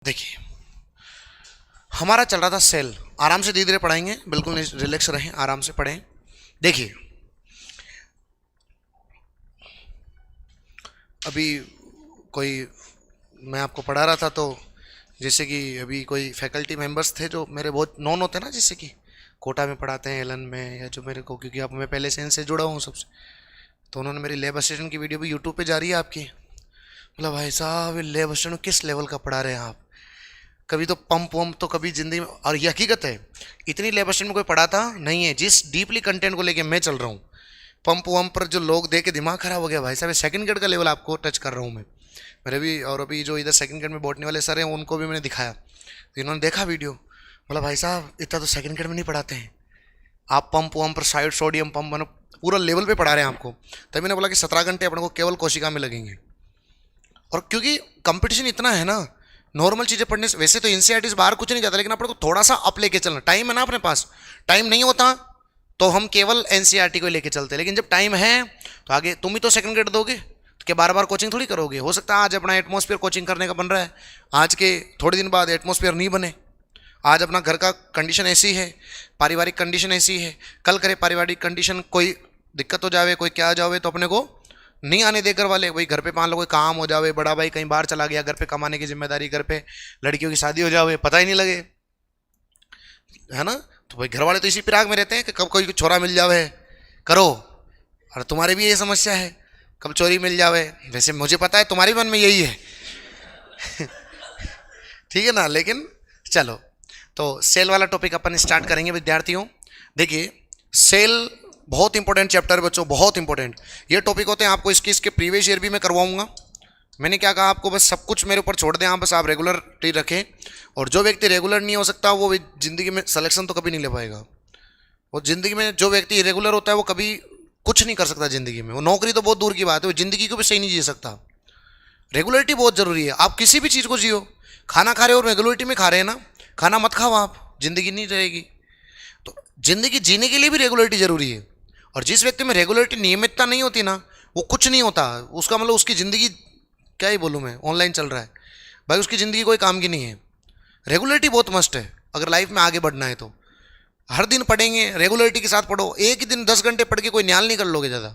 देखिए, हमारा चल रहा था सेल। आराम से धीरे धीरे पढ़ाएंगे, बिल्कुल रिलैक्स रहें, आराम से पढ़ें। देखिए, अभी कोई मैं आपको पढ़ा रहा था तो जैसे कि अभी कोई फैकल्टी मेंबर्स थे जो मेरे बहुत नॉन होते हैं ना, जैसे कि कोटा में पढ़ाते हैं, एलन में, या जो मेरे को, क्योंकि अब मैं पहले से इनसे जुड़ा हूँ सबसे, तो उन्होंने मेरी लैब असिस्टेंट की वीडियो भी यूट्यूब पे जा रही है आपकी। बोला भाई साहब, लैब असिस्टेंट किस लेवल का पढ़ा रहे हैं आप, कभी तो पंप वम्प तो कभी जिंदगी में। और ये हकीकत है, इतनी लैब असिस्टेंट में कोई पढ़ाता नहीं है जिस डीपली कंटेंट को लेके मैं चल रहा हूँ। पंप वम्प पर जो लोग देख के दिमाग खराब हो गया भाई साहब, सेकंड ग्रेड का लेवल आपको टच कर रहा हूँ मैं। मेरे भी, और अभी जो इधर सेकंड ग्रेड में बॉटनी वाले सर हैं उनको भी मैंने दिखाया, तो इन्होंने देखा वीडियो, बोला भाई साहब इतना तो सेकंड ग्रेड में नहीं पढ़ाते हैं, आप पंप वम्प पर साइड सोडियम पंप बनो पूरा लेवल पे पढ़ा रहे हैं आपको। तभी मैंने बोला कि 17 घंटे अपने को केवल कोशिका में लगेंगे। और क्योंकि कंपटीशन इतना है ना, नॉर्मल चीज़ें पढ़ने से, वैसे तो एनसीईआरटी से बाहर कुछ नहीं जाता, लेकिन अपने को थोड़ा सा अप लेके चलना, टाइम है ना अपने पास, टाइम नहीं होता तो हम केवल एनसीईआरटी को लेके चलते हैं, लेकिन जब टाइम है तो आगे तुम ही तो सेकंड ग्रेड दोगे तो क्या बार बार कोचिंग थोड़ी करोगे। हो सकता है आज अपना एटमॉस्फेयर कोचिंग करने का बन रहा है, आज के थोड़े दिन बाद एटमॉस्फेयर नहीं बने, आज अपना घर का कंडीशन ऐसी है, पारिवारिक कंडीशन ऐसी है, कल करे पारिवारिक कंडीशन कोई दिक्कत हो जावे, कोई क्या जावे, तो अपने को नहीं आने दे घर वाले, वही घर पे मान लो कोई काम हो जावे, बड़ा भाई कहीं बाहर चला गया, घर पे कमाने की जिम्मेदारी, घर पे लड़कियों की शादी हो जावे, पता ही नहीं लगे, है ना। तो भाई घर वाले तो इसी फिराक में रहते हैं कि कब कोई छोरा मिल जावे करो, और तुम्हारे भी ये समस्या है कब चोरी मिल जावे। वैसे मुझे पता है तुम्हारे मन में यही है ठीक है ना। लेकिन चलो, तो सेल वाला टॉपिक अपन स्टार्ट करेंगे विद्यार्थियों। देखिए, सेल बहुत इंपॉर्टेंट चैप्टर है बच्चों, बहुत इंपॉर्टेंट ये टॉपिक होते हैं। आपको इसके प्रीवियस ईयर भी मैं करवाऊंगा। मैंने क्या कहा आपको, बस सब कुछ मेरे ऊपर छोड़ दें, आप बस आप रेगुलरिटी रखें। और जो व्यक्ति रेगुलर नहीं हो सकता वो जिंदगी में सिलेक्शन तो कभी नहीं ले पाएगा। वो जिंदगी में जो व्यक्ति इरेगुलर होता है वो कभी कुछ नहीं कर सकता जिंदगी में, वो नौकरी तो बहुत दूर की बात है, वो जिंदगी को भी सही नहीं जी सकता। रेगुलरिटी बहुत जरूरी है, आप किसी भी चीज़ को जियो। खाना खा रहे हो और रेगुलरिटी में खा रहे हैं ना, खाना मत खाओ आप, जिंदगी नहीं रहेगी। तो जिंदगी जीने के लिए भी रेगुलरिटी जरूरी है। और जिस व्यक्ति में रेगुलरिटी, नियमितता नहीं होती ना, वो कुछ नहीं होता, उसका मतलब उसकी ज़िंदगी, क्या ही बोलूँ मैं, ऑनलाइन चल रहा है भाई, उसकी ज़िंदगी कोई काम की नहीं है। रेगुलरिटी बहुत मस्ट है अगर लाइफ में आगे बढ़ना है तो। हर दिन पढ़ेंगे, रेगुलरिटी के साथ पढ़ो। एक ही दिन 10 घंटे पढ़ के कोई न्याल नहीं कर लोगे ज़्यादा,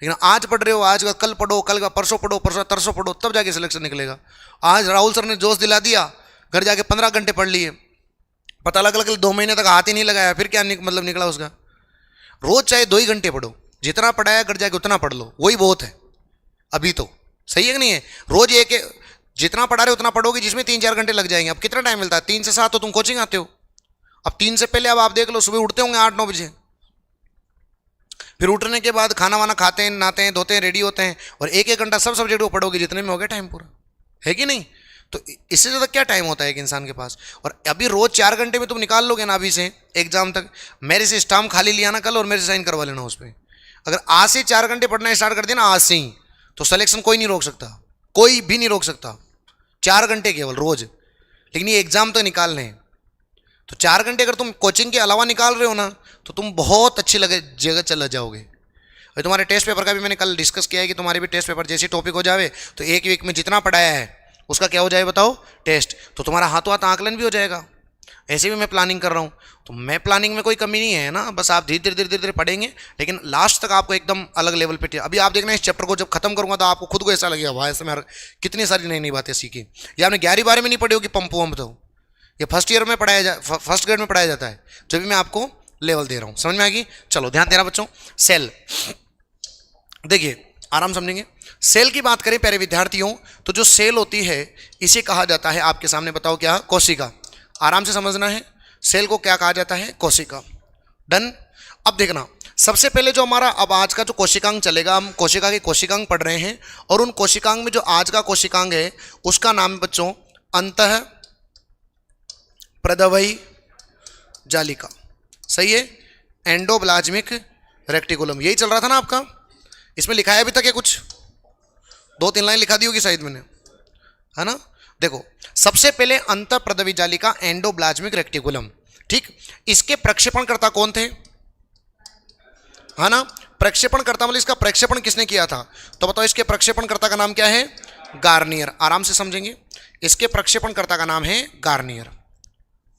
लेकिन आज पढ़ रहे हो, आज का कल पढ़ो, कल का परसों पढ़ो, परसों तरसों पढ़ो, तब जाके सिलेक्शन निकलेगा। आज राहुल सर ने जोश दिला दिया, घर जाके 15 घंटे पढ़ लिए, पता लगा कि 2 महीने तक हाथ ही नहीं लगाया, फिर क्या मतलब निकला उसका। रोज चाहे 2 ही घंटे पढ़ो, जितना पढ़ाया घर जाके उतना पढ़ लो, वही बहुत है अभी तो। सही है कि नहीं है। रोज एक जितना पढ़ा रहे उतना पढ़ोगे, जिसमें 3-4 घंटे लग जाएंगे। अब कितना टाइम मिलता है, 3 से 7 तो तुम कोचिंग आते हो। अब 3 से पहले अब आप देख लो, सुबह उठते होंगे 8-9 बजे, फिर उठने के बाद खाना वाना खाते हैं, नहाते हैं, धोते हैं, रेडी होते हैं, और 1-1 घंटा सब सब्जेक्ट को पढ़ोगे, जितने में हो गया टाइम पूरा, है कि नहीं। तो इससे ज़्यादा क्या टाइम होता है एक इंसान के पास। और अभी रोज 4 घंटे में तुम निकाल लोगे ना, अभी से एग्जाम तक, मेरे से स्टाम्प खाली लिया ना कल और मेरे से साइन करवा लेना उस पर। अगर आज से 4 घंटे पढ़ना स्टार्ट कर देना आज से ही, तो सिलेक्शन कोई नहीं रोक सकता, कोई भी नहीं रोक सकता। 4 घंटे केवल रोज, लेकिन ये एग्जाम तक निकालने हैं। तो 4 घंटे अगर तुम कोचिंग के अलावा निकाल रहे हो ना, तो तुम बहुत अच्छी जगह चला जाओगे। और तुम्हारे टेस्ट पेपर का भी मैंने कल डिस्कस किया है कि तुम्हारे भी टेस्ट पेपर जैसे टॉपिक हो जावे तो एक वीक में जितना पढ़ाया है उसका क्या हो जाए बताओ, टेस्ट, तो तुम्हारा हाथों हाथ आकलन भी हो जाएगा। ऐसे भी मैं प्लानिंग कर रहा हूँ, तो मैं प्लानिंग में कोई कमी नहीं है ना, बस आप धीरे धीरे धीरे धीरे पढ़ेंगे, लेकिन लास्ट तक आपको एकदम अलग लेवल पे। अभी आप देखना, इस चैप्टर को जब खत्म करूंगा तो आपको खुद को ऐसा लगेगा भाई ऐसे में कितनी सारी नई नई बातें सीखी। ये आपने 11वीं 12वीं में नहीं पढ़ी होगी पंप वम्प, तो ये फर्स्ट ईयर में पढ़ाया फर्स्ट ग्रेड में पढ़ाया जाता है, जो भी मैं आपको लेवल दे रहा हूँ, समझ में आएगी। चलो ध्यान देना बच्चों। सेल, देखिए आराम समझेंगे। सेल की बात करें प्यारे विद्यार्थियों, तो जो सेल होती है इसे कहा जाता है, आपके सामने बताओ क्या, कोशिका। आराम से समझना है, सेल को क्या कहा जाता है, कोशिका। डन। अब देखना, सबसे पहले जो हमारा अब आज का जो कोशिकांग चलेगा, हम कोशिका के कोशिकांग पढ़ रहे हैं, और उन कोशिकांग में जो आज का कोशिकांग है उसका नाम है बच्चों अंतः प्रदवई जालिका। सही है, एंडोप्लाज्मिक रेक्टिकुलम, यही चल रहा था ना आपका। इसमें लिखा है अभी तक क्या, कुछ 2-3 लाइन लिखा दी होगी शायद मैंने, है ना। देखो, सबसे पहले अंतः प्रदवी जालिका एंडोप्लाज्मिक रेक्टिकुलम, ठीक। इसके प्रक्षेपणकर्ता कौन थे, है ना। प्रक्षेपणकर्ता मतलब इसका प्रक्षेपण किसने किया था, तो बताओ इसके प्रक्षेपणकर्ता का नाम क्या है, गार्नियर। आराम से समझेंगे, इसके प्रक्षेपणकर्ता का नाम है गार्नियर।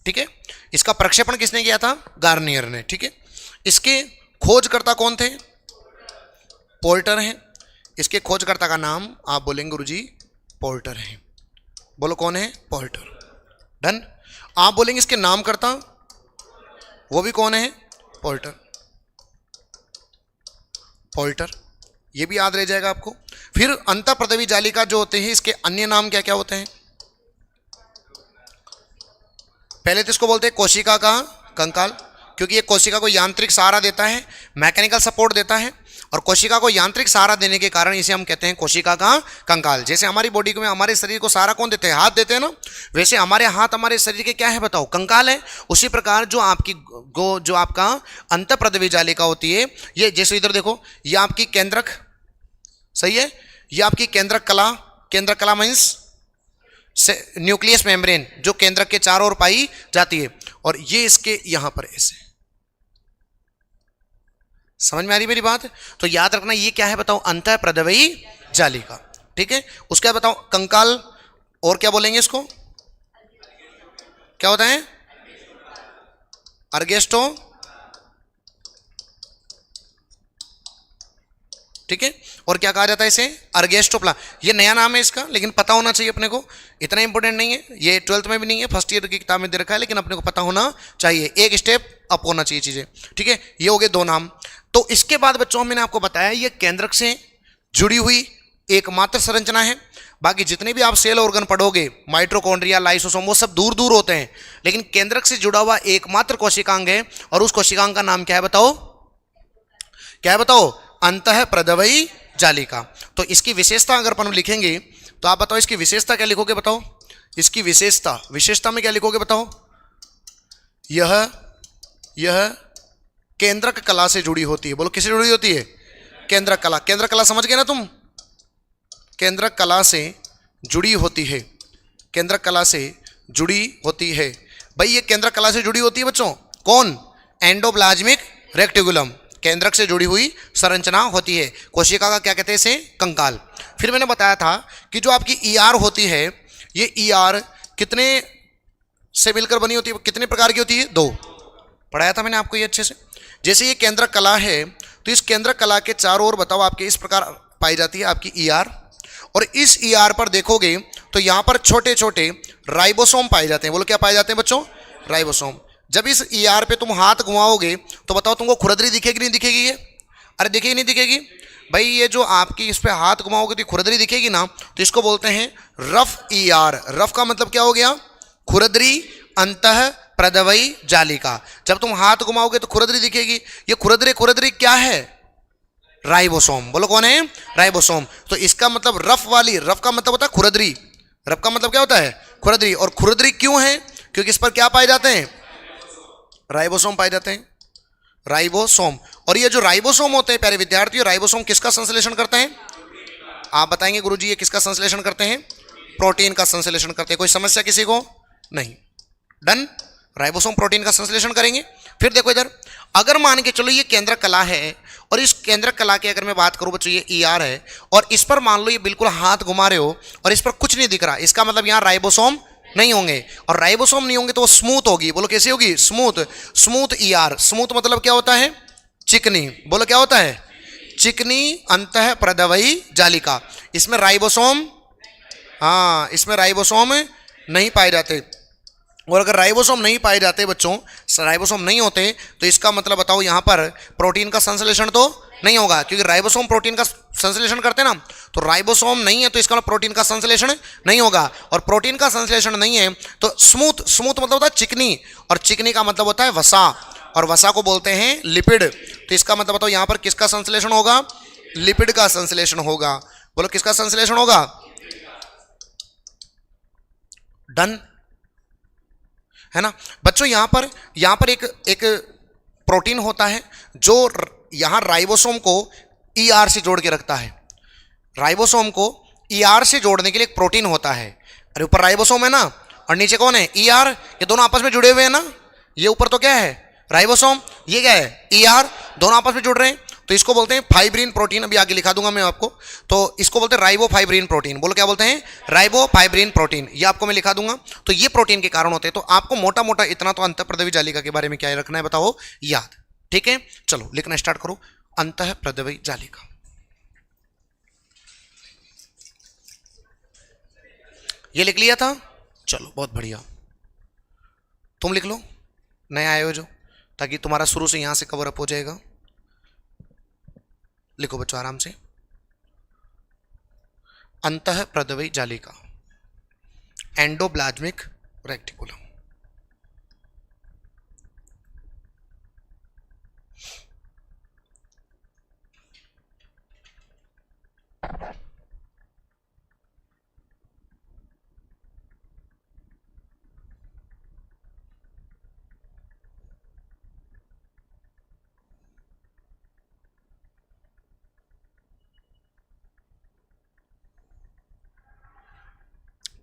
ठीक है, इसका प्रक्षेपण किसने किया था? गार्नियर ने। ठीक है, इसके खोजकर्ता कौन थे? पोर्टर हैं। इसके खोजकर्ता का नाम आप बोलेंगे गुरुजी पोर्टर है। बोलो कौन है? पोर्टर। डन। आप बोलेंगे इसके नामकर्ता, वो भी कौन है? पोर्टर। पोर्टर, ये भी याद रह जाएगा आपको। फिर अंतःप्रदवी जालिका जो होते हैं, इसके अन्य नाम क्या क्या होते हैं? पहले तो इसको बोलते हैं कोशिका का कंकाल, क्योंकि ये कोशिका को यांत्रिक सहारा देता है, मैकेनिकल सपोर्ट देता है, और कोशिका को यांत्रिक सहारा देने के कारण इसे हम कहते हैं कोशिका का कंकाल। जैसे हमारी बॉडी में हमारे शरीर को सहारा कौन देते हैं? हाथ देते हैं ना, वैसे हमारे हाथ हमारे शरीर के क्या है बताओ? कंकाल है। उसी प्रकार जो आपका अंतःप्रदवी जालिका होती है, ये जैसे इधर देखो, ये आपकी केंद्रक, सही है, ये आपकी केंद्रक कला, केंद्रक कला मीन्स न्यूक्लियस मेम्ब्रेन, जो केंद्रक के चारों ओर पाई जाती है, और ये इसके यहां पर ऐसे। समझ में आ रही मेरी बात? तो याद रखना ये क्या है बताओ? अंतःप्रदवी जालिका। ठीक है, उसके बाद बताओ कंकाल, और क्या बोलेंगे इसको? क्या होता है? अर्गेस्टो। ठीक है, और क्या कहा जाता है इसे? अर्गेस्टोप्ला। ये नया नाम है इसका, लेकिन पता होना चाहिए अपने को, इतना इंपॉर्टेंट नहीं है, ये 12th में भी नहीं है, फर्स्ट ईयर की किताब में दे रखा है, लेकिन अपने को पता होना चाहिए, एक स्टेप अप होना चाहिए चीजें। ठीक है, ये हो गए दो नाम। तो इसके बाद बच्चों मैंने आपको बताया ये केंद्रक से जुड़ी हुई एकमात्र संरचना है। बाकी जितने भी आप सेल ऑर्गन पढ़ोगे, माइटोकॉन्ड्रिया, लाइसोसोम, वो सब दूर दूर होते हैं, लेकिन केंद्रक से जुड़ा हुआ एकमात्र कोशिकांग है, और उस कोशिकांग का नाम क्या है बताओ? क्या है बताओ? अंतःप्रदवी जालिका। तो इसकी विशेषता अगर अपन लिखेंगे तो आप बताओ इसकी विशेषता क्या लिखोगे बताओ? इसकी विशेषता में क्या लिखोगे बताओ? यह केंद्रक कला से जुड़ी होती है। बोलो किससे जुड़ी होती है? केंद्रक कला। केंद्रक कला समझ गए ना तुम? केंद्रक कला से जुड़ी होती है, केंद्रक कला से जुड़ी होती है। भाई ये केंद्रक कला से जुड़ी होती है बच्चों, कौन? एंडोप्लाज्मिक रेक्टिकुलम, केंद्रक से जुड़ी हुई संरचना होती है। कोशिका का क्या कहते हैं इसे? कंकाल। फिर मैंने बताया था कि जो आपकी ईआर होती है, ये ईआर कितने से मिलकर बनी होती है? कितने प्रकार की होती है? दो। पढ़ाया था मैंने आपको ये अच्छे से। जैसे ये केंद्रक कला है, तो इस केंद्रक कला के चारों ओर बताओ आपके इस प्रकार पाई जाती है आपकी ईआर, और इस ईआर पर देखोगे तो यहां पर छोटे छोटे राइबोसोम पाए जाते हैं। बोलो क्या पाए जाते हैं बच्चों? राइबोसोम। जब इस ईआर पे तुम हाथ घुमाओगे तो बताओ तुमको खुरदरी दिखेगी नहीं दिखेगी? ये अरे दिखेगी नहीं दिखेगी? भाई ये जो आपकी इस पे हाथ घुमाओगे तो खुरदरी दिखेगी ना, तो इसको बोलते हैं रफ ईआर। रफ का मतलब क्या हो गया? खुरदरी अंतःप्रदवी जालिका। जब तुम हाथ घुमाओगे तो खुरदरी दिखेगी। ये खुरदरी क्या है? राइबोसोम। बोलो कौन है? राइबोसोम। तो इसका मतलब रफ वाली, रफ का मतलब होता है खुरदरी, रफ का मतलब क्या होता है? खुरदरी। और खुरदरी क्यों है? क्योंकि इस पर क्या पाए जाते हैं? राइबोसोम पाए जाते हैं, राइबोसोम। और ये जो राइबोसोम होते हैं प्यारे विद्यार्थियों, राइबोसोम किसका संश्लेषण करते हैं? आप बताएंगे गुरुजी ये किसका संश्लेषण करते हैं? प्रोटीन का संश्लेषण करते हैं। कोई समस्या किसी को? नहीं। डन। राइबोसोम प्रोटीन का संश्लेषण करेंगे। फिर देखो इधर, अगर मान के चलो ये केंद्रक कला है, और इस केंद्रक कला की अगर मैं बात करूं बच्चों, ये ईआर है, और इस पर मान लो ये बिल्कुल हाथ घुमा रहे हो और इस पर कुछ नहीं दिख रहा, इसका मतलब यहाँ राइबोसोम नहीं होंगे, और राइबोसोम नहीं होंगे तो वो स्मूथ होगी। बोलो कैसी होगी? स्मूथ। Smooth ER. स्मूथ मतलब क्या होता है? चिकनी। बोलो क्या होता है? चिकनी अंतःप्रदवी जालिका। इसमें राइबोसोम, हाँ इसमें राइबोसोम नहीं पाए जाते। और अगर राइबोसोम नहीं पाए जाते बच्चों, राइबोसोम नहीं होते, तो इसका मतलब बताओ यहाँ पर प्रोटीन का संश्लेषण तो नहीं होगा, क्योंकि राइबोसोम प्रोटीन का संश्लेषण करते हैं ना, तो राइबोसोम नहीं है तो इसका मतलब प्रोटीन का संश्लेषण नहीं होगा, और प्रोटीन का संश्लेषण नहीं है तो स्मूथ। स्मूथ मतलब होता है चिकनी, और चिकनी का मतलब होता है वसा, और वसा को बोलते हैं लिपिड। तो इसका मतलब बताओ यहाँ पर किसका संश्लेषण होगा? लिपिड का संश्लेषण होगा। बोलो किसका संश्लेषण होगा? डन है ना बच्चों? यहां पर एक प्रोटीन होता है जो यहां राइबोसोम को ईआर से जोड़ के रखता है। राइबोसोम को ईआर से जोड़ने के लिए एक प्रोटीन होता है। अरे ऊपर राइबोसोम है ना, और नीचे कौन है? ईआर। ये दोनों आपस में जुड़े हुए हैं ना। ये ऊपर तो क्या है? राइबोसोम, ये क्या है? ईआर। दोनों आपस में जुड़ रहे हैं, तो इसको बोलते हैं फाइब्रिन प्रोटीन, अभी आगे लिखा दूंगा मैं आपको। तो इसको बोलते हैं राइबोफाइब्रिन प्रोटीन। बोलो क्या बोलते हैं? राइबोफाइब्रिन प्रोटीन। ये आपको मैं लिखा दूंगा। तो ये प्रोटीन के कारण होते हैं। तो आपको मोटा मोटा इतना तो अंतःप्रदवी जालिका के बारे में क्या रखना है बताओ? याद। ठीक है, चलो लिखना स्टार्ट करो। अंतःप्रदवी जालिका, ये लिख लिया था? चलो बहुत बढ़िया। तुम लिख लो, नए आए हो जो, ताकि तुम्हारा शुरू से यहां से कवर अप हो जाएगा। लिखो बच्चों आराम से। अंतःप्रदवी जालिका, एंडोप्लाज्मिक रेक्टिकुलम।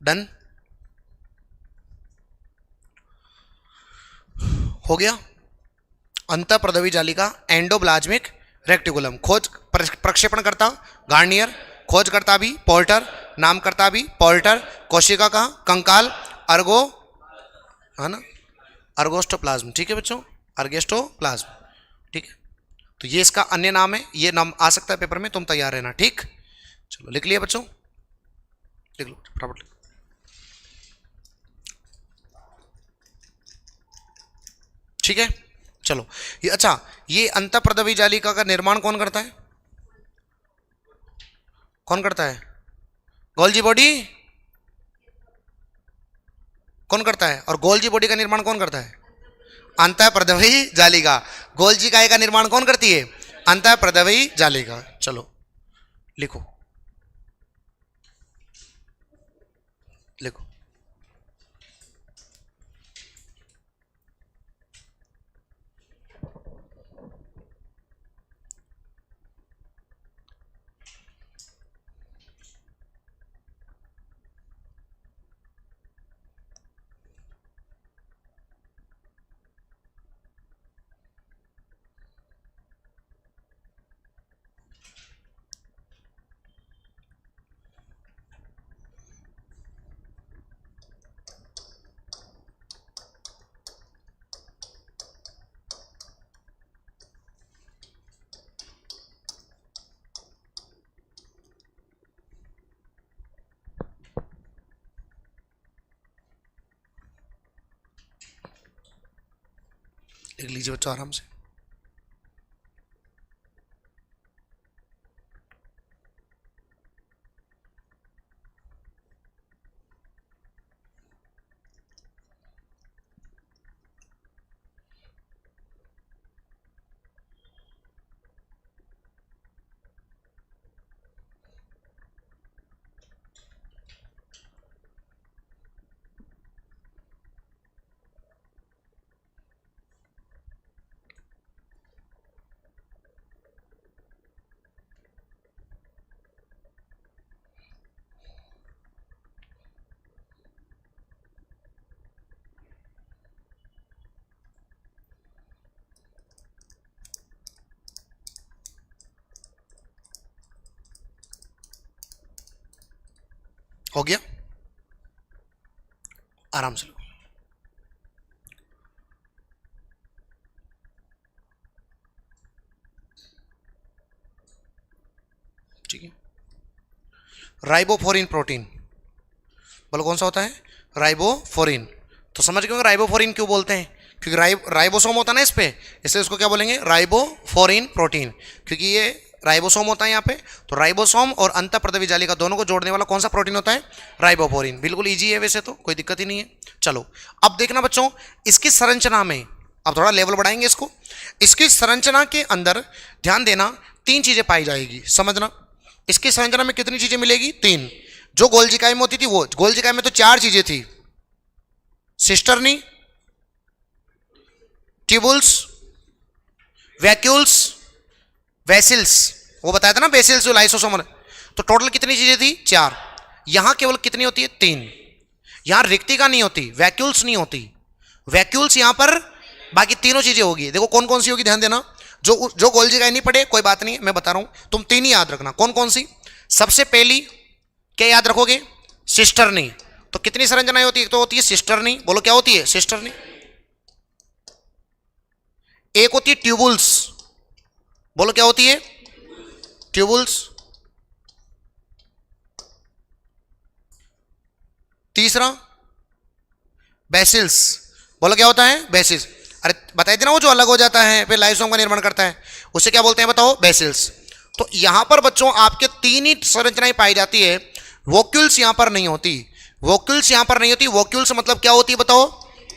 डन हो गया। अंतःप्रदवी जालिका, एंडोप्लाज्मिक रेक्टिकुलम। खोज प्रक्षेपण करता गार्नियर, खोज करता भी पोर्टर, नाम करता भी पोर्टर। कोशिका का कंकाल अर्गो, है ना, अर्गोस्टोप्लाज्म। ठीक है बच्चों, अर्गेस्टोप्लाज्म। ठीक है, तो ये इसका अन्य नाम है, ये नाम आ सकता है पेपर में, तुम तैयार रहना। ठीक, चलो लिख लिया बच्चों, लिख लो फटाफट। ठीक है, चलो ये अच्छा, ये अंतःप्रदवी जालिका का निर्माण कौन करता है? कौन करता है? गोल्जी बॉडी कौन करता है? और गोल्जी बॉडी का निर्माण कौन करता है? अंतःप्रदवी जालिका। गोल्जी काय का निर्माण कौन करती है? अंतःप्रदवी जालिका। चलो लिखो, लिखो। लिख लीजिए बच्चों आराम से। हो गया, आराम से लो। ठीक है, राइबोफोरिन प्रोटीन, बोलो कौन सा होता है? राइबोफोरिन। तो समझ गए राइबोफोरिन क्यों बोलते हैं? क्योंकि राइबोसोम होता है ना इस पे, इसलिए इसको क्या बोलेंगे? Ribophorin protein. क्योंकि ये राइबोसोम होता है यहाँ पे, तो राइबोसोम और अंतःप्रदवी जालिका दोनों को जोड़ने वाला कौन सा प्रोटीन होता है? राइबोफोरिन। बिल्कुल इजी है वैसे तो, कोई दिक्कत ही नहीं है। चलो अब देखना बच्चों, इसकी संरचना में अब थोड़ा लेवल बढ़ाएंगे इसको। इसकी संरचना के अंदर ध्यान देना, तीन चीजें पाई जाएगी, समझना। इसकी संरचना में कितनी चीजें मिलेगी? तीन। जो गोल्जिकाई में होती थी वो, गोल्जिकाई में तो चार चीजें थी, सिस्टर्नी, ट्यूबुल्स, वैक्यूल्स, वेसिल्स। वो बताया था ना वेसिल्स जो लाइसोसोम। तो टोटल कितनी चीजें थी? चार। यहां केवल कितनी होती है? तीन। यहां रिक्तिका नहीं होती, वैक्यूल्स नहीं होती। वैक्यूल्स यहां पर बाकी तीनों चीजें होगी। देखो कौन कौन सी होगी, ध्यान देना। जो जो गोल्जी का नहीं पढ़े कोई बात नहीं, मैं बता रहा हूं, तुम 3 ही याद रखना। कौन कौन सी? सबसे पहली क्या याद रखोगे? सिस्टरनी। तो कितनी संरचनाएं होती है? तो होती है सिस्टरनी। बोलो क्या होती है? सिस्टरनी। एक होती है ट्यूबुल्स। बोलो क्या होती है? ट्यूबुल्स। तीसरा बेसिल्स। बोलो क्या होता है? बेसिल्स। अरे बताइए ना, वो जो अलग हो जाता है फिर लाइसोम का निर्माण करता है, उसे क्या बोलते हैं बताओ? बेसिल्स। तो यहां पर बच्चों आपके 3 ही संरचनाएं पाई जाती है। वोक्यूल्स यहां पर नहीं होती। वोक्यूल्स यहां पर नहीं होती। वोक्यूल्स मतलब क्या होती है बताओ?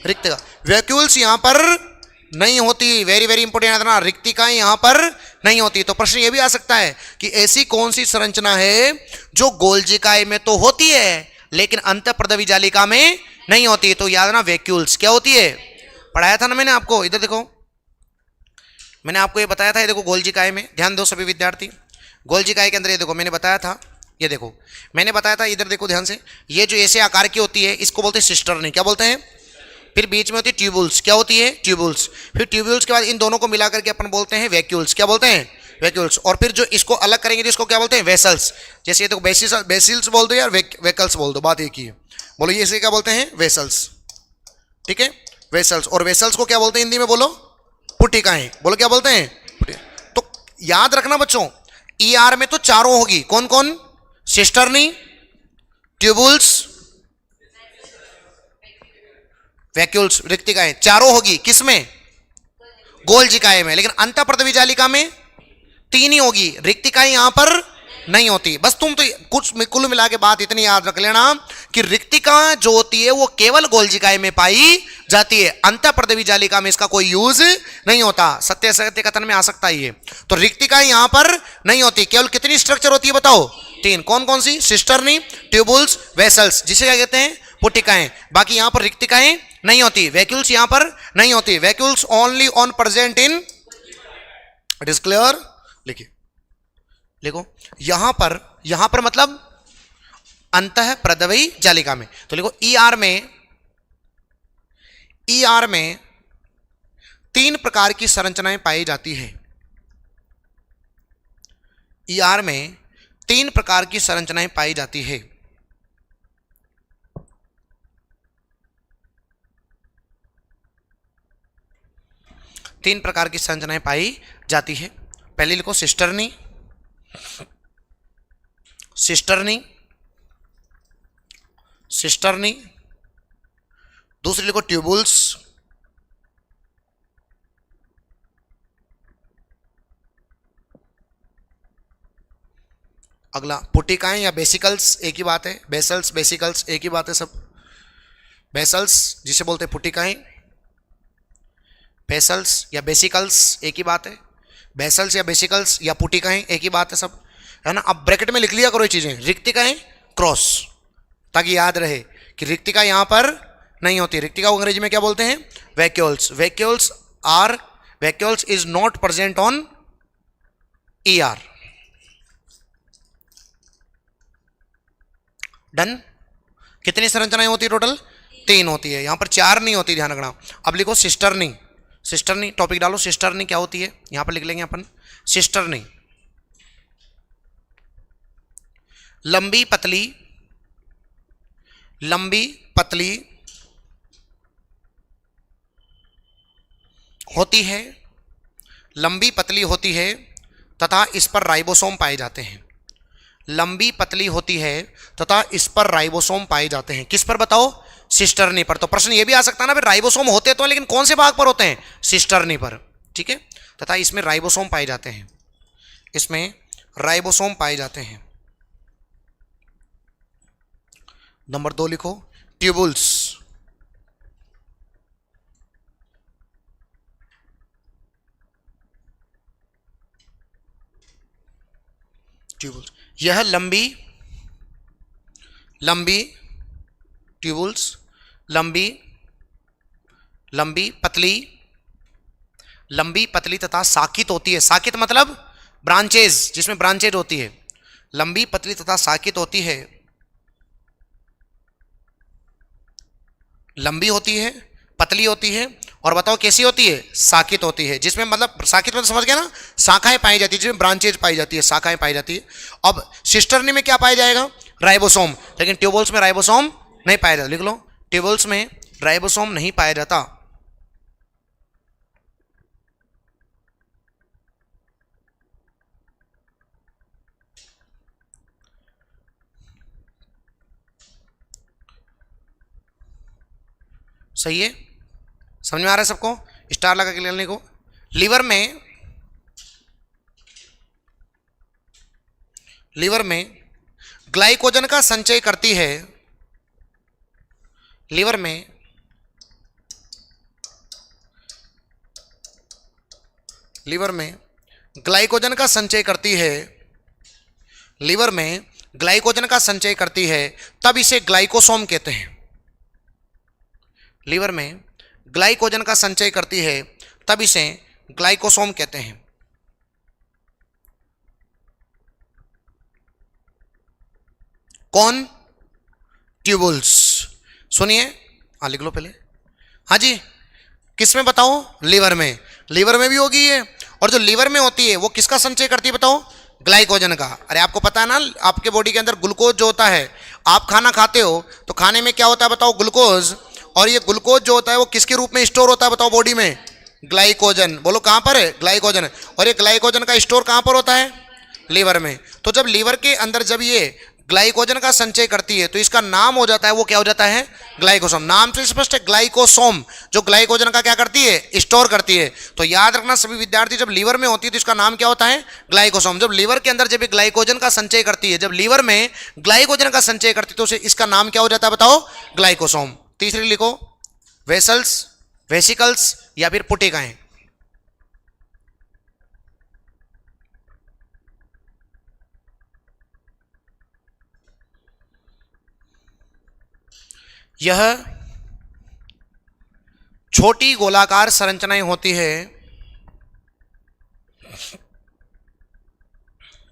रिक्तिका। वैक्यूल्स यहां पर नहीं होती। वेरी वेरी इंपॉर्टेंट याद रखना, रिक्तिकाएं यहां पर नहीं होती। तो प्रश्न यह भी आ सकता है कि ऐसी कौन सी संरचना है जो गोल्जिकाए में तो होती है लेकिन अंतःप्रदवी जालिका में नहीं होती? तो याद रखना वैक्यूल्स क्या होती है। पढ़ाया था ना मैंने आपको, इधर देखो, मैंने आपको ये बताया था। ये देखो गोल्जिकाए में, ध्यान दो सभी विद्यार्थी, गोल्जिकाए के अंदर ये देखो मैंने बताया था, ये देखो मैंने बताया था, इधर देखो ध्यान से, ये जो ऐसे आकार की होती है इसको बोलते हैं सिस्टर्नी। क्या बोलते हैं? फिर बीच में होती है ट्यूबुल्स। क्या होती है? ट्यूबुल्स। फिर ट्यूबुल्स के बाद इन दोनों को मिलाकर के अपन बोलते हैं वैक्यूल्स। क्या बोलते हैं? वैक्यूल्स। और फिर जो इसको अलग करेंगे तो इसको क्या बोलते हैं? वेसल्स। जैसे ये देखो बेसिल्स बोल दो या वेकल्स बोल दो, बात एक ही है। बोलो ये इसे क्या बोलते हैं? वेसल्स। ठीक है, वेसल्स। और वेसल्स को क्या बोलते हैं हिंदी में? बोलो पुटिकाएं। बोलो क्या बोलते हैं? तो याद रखना बच्चों, ईआर में तो चारों होगी। कौन कौन? सिस्टर्नी, ट्यूबुल्स, वैक्यूल्स, रिक्तिकाएं, चारों होगी। किसमें? गोल्जिकाए में। लेकिन अंतःप्रदवी जालिका में 3 ही होगी, रिक्तिकाएं यहां पर नहीं होती। बस तुम तो कुछ कुल मिला के बात इतनी याद रख लेना कि रिक्तिका जो होती है वो केवल गोल्जिकाए में पाई जाती है, अंतःप्रदवी जालिका में इसका कोई यूज नहीं होता। सत्य सत्य कथन में आ सकता है ये। तो रिक्तिकाएं यहां पर नहीं होती। केवल कितनी स्ट्रक्चर होती है बताओ? 3। कौन कौन सी? सिस्टर्नी, ट्यूबुल्स, वेसल्स, जिसे क्या कहते हैं? पुटिकाएं। बाकी यहां पर रिक्तिकाएं नहीं होती। वैक्यूल्स यहां पर नहीं होती। Vacuoles only on present in, it is clear? लिखिए, लिखो यहां पर मतलब अंतःप्रदवी जालिका में। तो लिखो ईआर में 3 प्रकार की संरचनाएं पाई जाती है। ईआर में 3 प्रकार की संरचनाएं पाई जाती है। तीन प्रकार की संरचनाएं पाई जाती है। पहले लिखो सिस्टर्नी, सिस्टर्नी, सिस्टर्नी। दूसरी लिखो ट्यूबुल्स, अगला पुटिकाएं या बेसिकल्स, एक ही बात है। बेसल्स, बेसिकल्स एक ही बात है सब। बेसल्स जिसे बोलते हैं पुटिकाएं, बेसल्स या बेसिकल्स एक ही बात है। बेसल्स या बेसिकल्स या पुटिकाएं एक ही बात है सब, है ना। अब ब्रैकेट में लिख लिया करो ये चीजें, रिक्तिकाएं क्रॉस, ताकि याद रहे कि रिक्तिका यहां पर नहीं होती। रिक्तिका को अंग्रेजी में क्या बोलते हैं? Vacuoles. Vacuoles is not present on ER. Done. कितनी संरचनाएं होती है टोटल? 3 होती है। यहां पर 4 नहीं होती, ध्यान रखना। अब लिखो सिस्टर्नी। सिस्टर्नी टॉपिक डालो, सिस्टर्नी क्या होती है यहां पर लिख लेंगे अपन। सिस्टर्नी लंबी पतली, लंबी पतली होती है, लंबी पतली होती है तथा इस पर राइबोसोम पाए जाते हैं। लंबी पतली होती है तथा इस पर राइबोसोम पाए जाते हैं। किस पर बताओ? सिस्टर्नी पर। तो प्रश्न ये भी आ सकता है ना, फिर राइबोसोम होते तो लेकिन कौन से भाग पर होते हैं? सिस्टर्नी पर। ठीक है, तथा इसमें राइबोसोम पाए जाते हैं, इसमें राइबोसोम पाए जाते हैं। नंबर 2 लिखो ट्यूबुल्स। ट्यूबुल्स यह लंबी लंबी ट्यूबुल्स लंबी लंबी पतली, लंबी पतली तथा साकित होती है। साकित मतलब ब्रांचेज, जिसमें ब्रांचेज होती है। लंबी पतली तथा साकित होती है, लंबी होती है, पतली होती है और बताओ कैसी होती है, साकित होती है, जिसमें मतलब साकित मतलब समझ गया ना, शाखाएं पाई जाती है, जिसमें ब्रांचेज पाई जाती है, शाखाएं पाई जाती है। अब सिस्टर्नी में क्या पाया जाएगा, राइबोसोम, लेकिन ट्यूबुल्स में राइबोसोम नहीं पाया जाता। लिख लो, ट्यूबुल्स में राइबोसोम नहीं पाया जाता। सही है, समझ में आ रहा है सबको, स्टार लगा के लेने को। लीवर में ग्लाइकोजन का संचय करती है, लीवर में ग्लाइकोजन का संचय करती है, लीवर में ग्लाइकोजन का संचय करती है, तब इसे ग्लाइकोसोम कहते हैं। लीवर में ग्लाइकोजन का संचय करती है, तब इसे ग्लाइकोसोम कहते हैं। कौन, ट्यूबुल्स। सुनिए, हाँ लिख लो पहले, हाँ जी, किस में बताओ, लीवर में, लीवर में भी होगी ये। और जो लीवर में होती है वो किसका संचय करती है बताओ, ग्लाइकोजन का। अरे आपको पता है ना, आपके बॉडी के अंदर ग्लूकोज जो होता है, आप खाना खाते हो तो खाने में क्या होता है बताओ, ग्लूकोज। और ये ग्लूकोज जो होता है वो किसके रूप में स्टोर होता है बताओ बॉडी में, ग्लाइकोजन। बोलो कहां पर है, ग्लाइकोजन। और ये ग्लाइकोजन का स्टोर कहां पर होता है, लीवर में। तो जब लीवर के अंदर जब ये ग्लाइकोजन का संचय करती है तो इसका नाम हो जाता है, वो क्या हो जाता है, ग्लाइकोसोम। नाम से स्पष्ट है, ग्लाइकोसोम, जो ग्लाइकोजन का क्या करती है, स्टोर करती है। तो याद रखना सभी विद्यार्थी, जब लीवर में होती है तो इसका नाम क्या होता है, ग्लाइकोसोम। जब लीवर के अंदर जब ग्लाइकोजन का संचय करती है, जब लीवर में ग्लाइकोजन का संचय करती है तो उसे इसका नाम क्या हो जाता है बताओ, ग्लाइकोसोम। तीसरी लिखो, वेसल्स, वेसिकल्स या फिर पुटिकाएं। यह छोटी गोलाकार संरचनाएं होती है,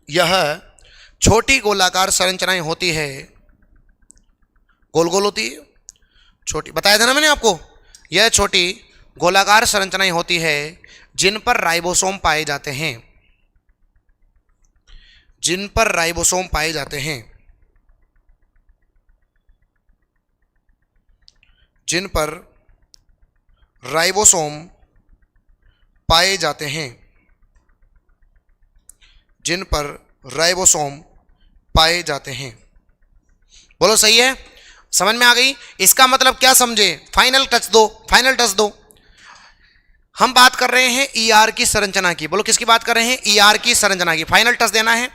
यह छोटी गोलाकार संरचनाएं होती है, गोल गोल होती है, छोटी, बताया था ना मैंने आपको, यह छोटी गोलाकार संरचनाएं होती है जिन पर राइबोसोम पाए जाते हैं, जिन पर राइबोसोम पाए जाते हैं, जिन पर राइबोसोम पाए जाते हैं, जिन पर राइबोसोम पाए जाते हैं। बोलो सही है, समझ में आ गई। इसका मतलब क्या समझे, फाइनल टच दो, फाइनल टच दो। हम बात कर रहे हैं ईआर की संरचना की। बोलो किसकी बात कर रहे हैं, ईआर की संरचना की। फाइनल टच देना है।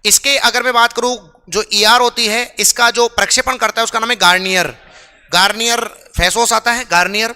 इसके अगर मैं बात करूं, जो ईआर होती है इसका जो प्रक्षेपण करता है उसका नाम है गार्नियर। गार्नियर फेसोस आता है, गार्नियर।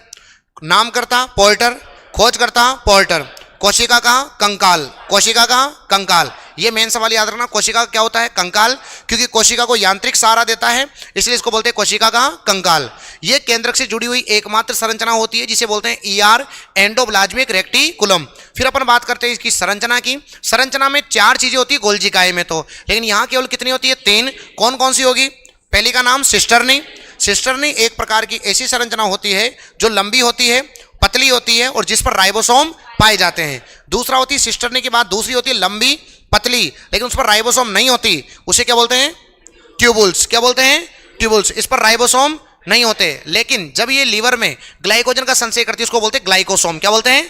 नाम करता पोल्टर, खोज करता पोल्टर। कोशिका का कंकाल, कोशिका का कंकाल। ये मेन सवाल याद रखना, कोशिका क्या होता है, कंकाल, क्योंकि कोशिका को यांत्रिक सहारा देता है इसलिए इसको बोलते हैं कोशिका का कंकाल। ये केंद्रक से जुड़ी हुई एकमात्र संरचना होती है जिसे बोलते हैं ईआर, एंडोप्लाज्मिक रेक्टिकुलम। फिर अपन बात करते हैं इसकी संरचना की। संरचना में 4 चीजें होती है गोल्जिकाए में तो, लेकिन यहां केवल कितनी होती है, 3। कौन कौन सी होगी, पहली का नाम सिस्टर्नी। सिस्टर्नी एक प्रकार की ऐसी संरचना होती है जो लंबी होती है, पतली होती है और जिस पर राइबोसोम पाए जाते हैं। दूसरा होती है सिस्टर्नी के बाद दूसरी होती है लंबी पतली, लेकिन उस पर राइबोसोम नहीं होती, उसे क्या बोलते हैं, ट्यूबुल्स। क्या बोलते हैं, ट्यूबुल्स। इस पर राइबोसोम नहीं होते, लेकिन जब ये लीवर में ग्लाइकोजन का संचय करती है उसको बोलते हैं ग्लाइकोसोम। क्या बोलते हैं,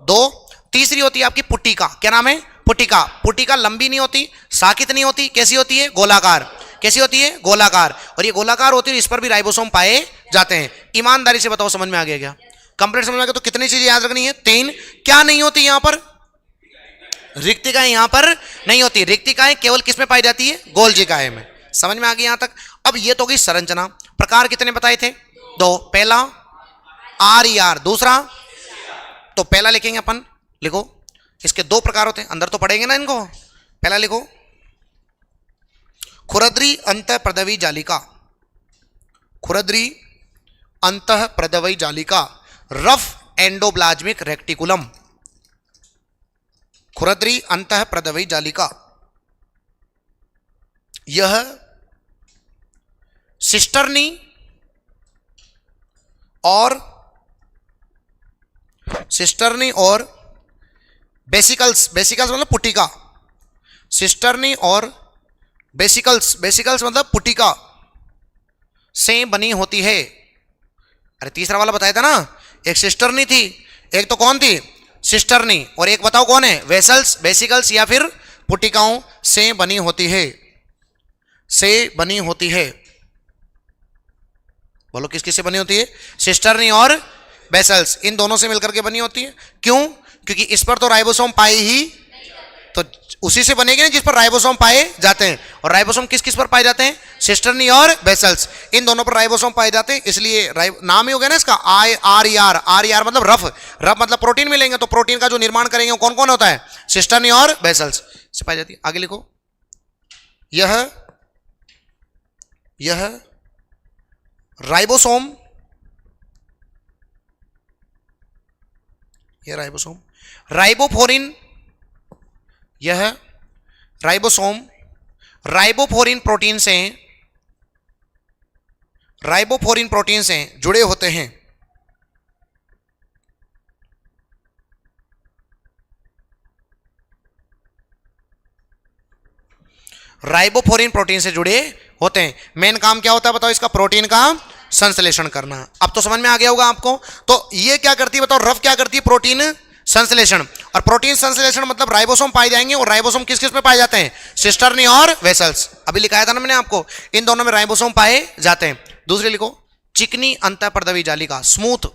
2। तीसरी होती है आपकी पुटिका। क्या नाम है, पुटिका। पुटिका लंबी नहीं होती, साकित नहीं होती, कैसी होती है, गोलाकार। कैसी होती है, गोलाकार। और ये गोलाकार होती है, इस पर भी राइबोसोम पाए जाते हैं। ईमानदारी से बताओ समझ में आ गया क्या, कंप्लीट समझ में आ गया। तो कितनी चीजें याद रखनी है, 3। क्या नहीं होती यहां पर, रिक्तिकाएं यहां पर नहीं होती। रिक्तिकाएं केवल किस में पाई जाती है, गोल्जिकाएं में। समझ में आ गई यहां तक। अब ये तो गई संरचना। प्रकार कितने बताए थे, 2। पहला आर ई आर, दूसरा, तो पहला लिखेंगे अपन, लिखो इसके 2 प्रकार होते हैं, अंदर तो पढ़ेंगे ना इनको। पहला लिखो खुरद्री अंतः प्रदवी जालिका, खुरद्री अंतः प्रदवी जालिका, रफ एंडोप्लाज्मिक रेक्टिकुलम। खुरद्री अंतः प्रदवी जालिका, यह सिस्टर्नी और सिस्टर्नी और बेसिकल्स, बेसिकल्स मतलब पुटिका, सिस्टर्नी और बेसिकल्स, बेसिकल्स मतलब पुटिका से बनी होती है। अरे तीसरा वाला बताया था ना, एक सिस्टर्नी थी, एक तो कौन थी, सिस्टर्नी, और एक बताओ कौन है, वेसल्स, बेसिकल्स या फिर पुटिकाओं से बनी होती है, से बनी होती है। बोलो किस किस से बनी होती है, सिस्टर्नी और बेसल्स, इन दोनों से मिलकर के बनी होती है। क्यों, क्योंकि इस पर तो राइबोसोम पाए ही, तो उसी से बनेगी ना जिस पर राइबोसोम पाए जाते हैं, और राइबोसोम किस किस पर पाए जाते हैं, सिस्टर्नी और बेसल्स, इन दोनों पर राइबोसोम पाए जाते हैं। इसलिए नाम ही हो गया ना इसका, आर ई आर मतलब रफ, रफ मतलब प्रोटीन मिलेंगे, तो प्रोटीन का जो निर्माण करेंगे वो कौन कौन होता है, सिस्टर्नी और बेसल्स से पाई जाती है। आगे लिखो, यह राइबोसोम, यह राइबोसोम, राइबोफोरिन, यह राइबोसोम राइबोफोरिन प्रोटीन से, राइबोफोरिन प्रोटीन से जुड़े होते हैं। राइबोफोरिन प्रोटीन से जुड़े होते हैं। मेन काम क्या होता है बताओ इसका, प्रोटीन का संश्लेषण करना। अब तो समझ में आ गया होगा आपको। तो ये क्या करती है बताओ, रफ क्या करती है, प्रोटीन संश्लेषण, और प्रोटीन संश्लेषण मतलब राइबोसोम पाए जाएंगे, और राइबोसोम किस किस में पाए जाते हैं, सिस्टर्नी और वेसल्स। अभी लिखाया था ना मैंने आपको, इन दोनों में राइबोसोम पाए जाते हैं। दूसरे लिखो, चिकनी अंतःपर्दवी जालिका, स्मूथ,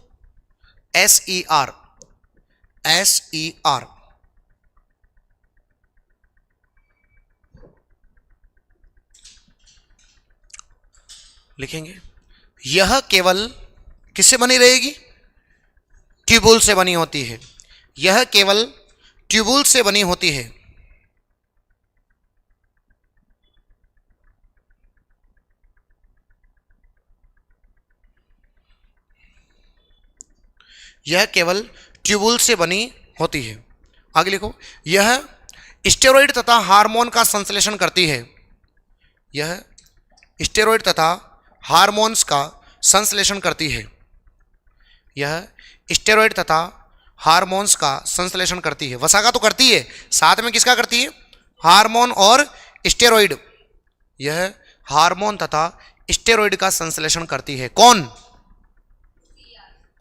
SER, SER, लिखेंगे। यह केवल किससे बनी रहेगी, ट्यूबुल से बनी होती है, यह केवल ट्यूबुल से बनी होती है। यह केवल ट्यूबुल से बनी होती है। आगे लिखो, यह स्टेरॉइड तथा हार्मोन का संश्लेषण करती है, यह स्टेरॉइड तथा हार्मोन्स का संश्लेषण करती है, यह स्टेरॉइड तथा हार्मोन्स का संश्लेषण करती है। वसा का तो करती है, साथ में किसका करती है, हार्मोन और स्टेरॉइड, यह हार्मोन तथा स्टेरॉइड का संश्लेषण करती है। कौन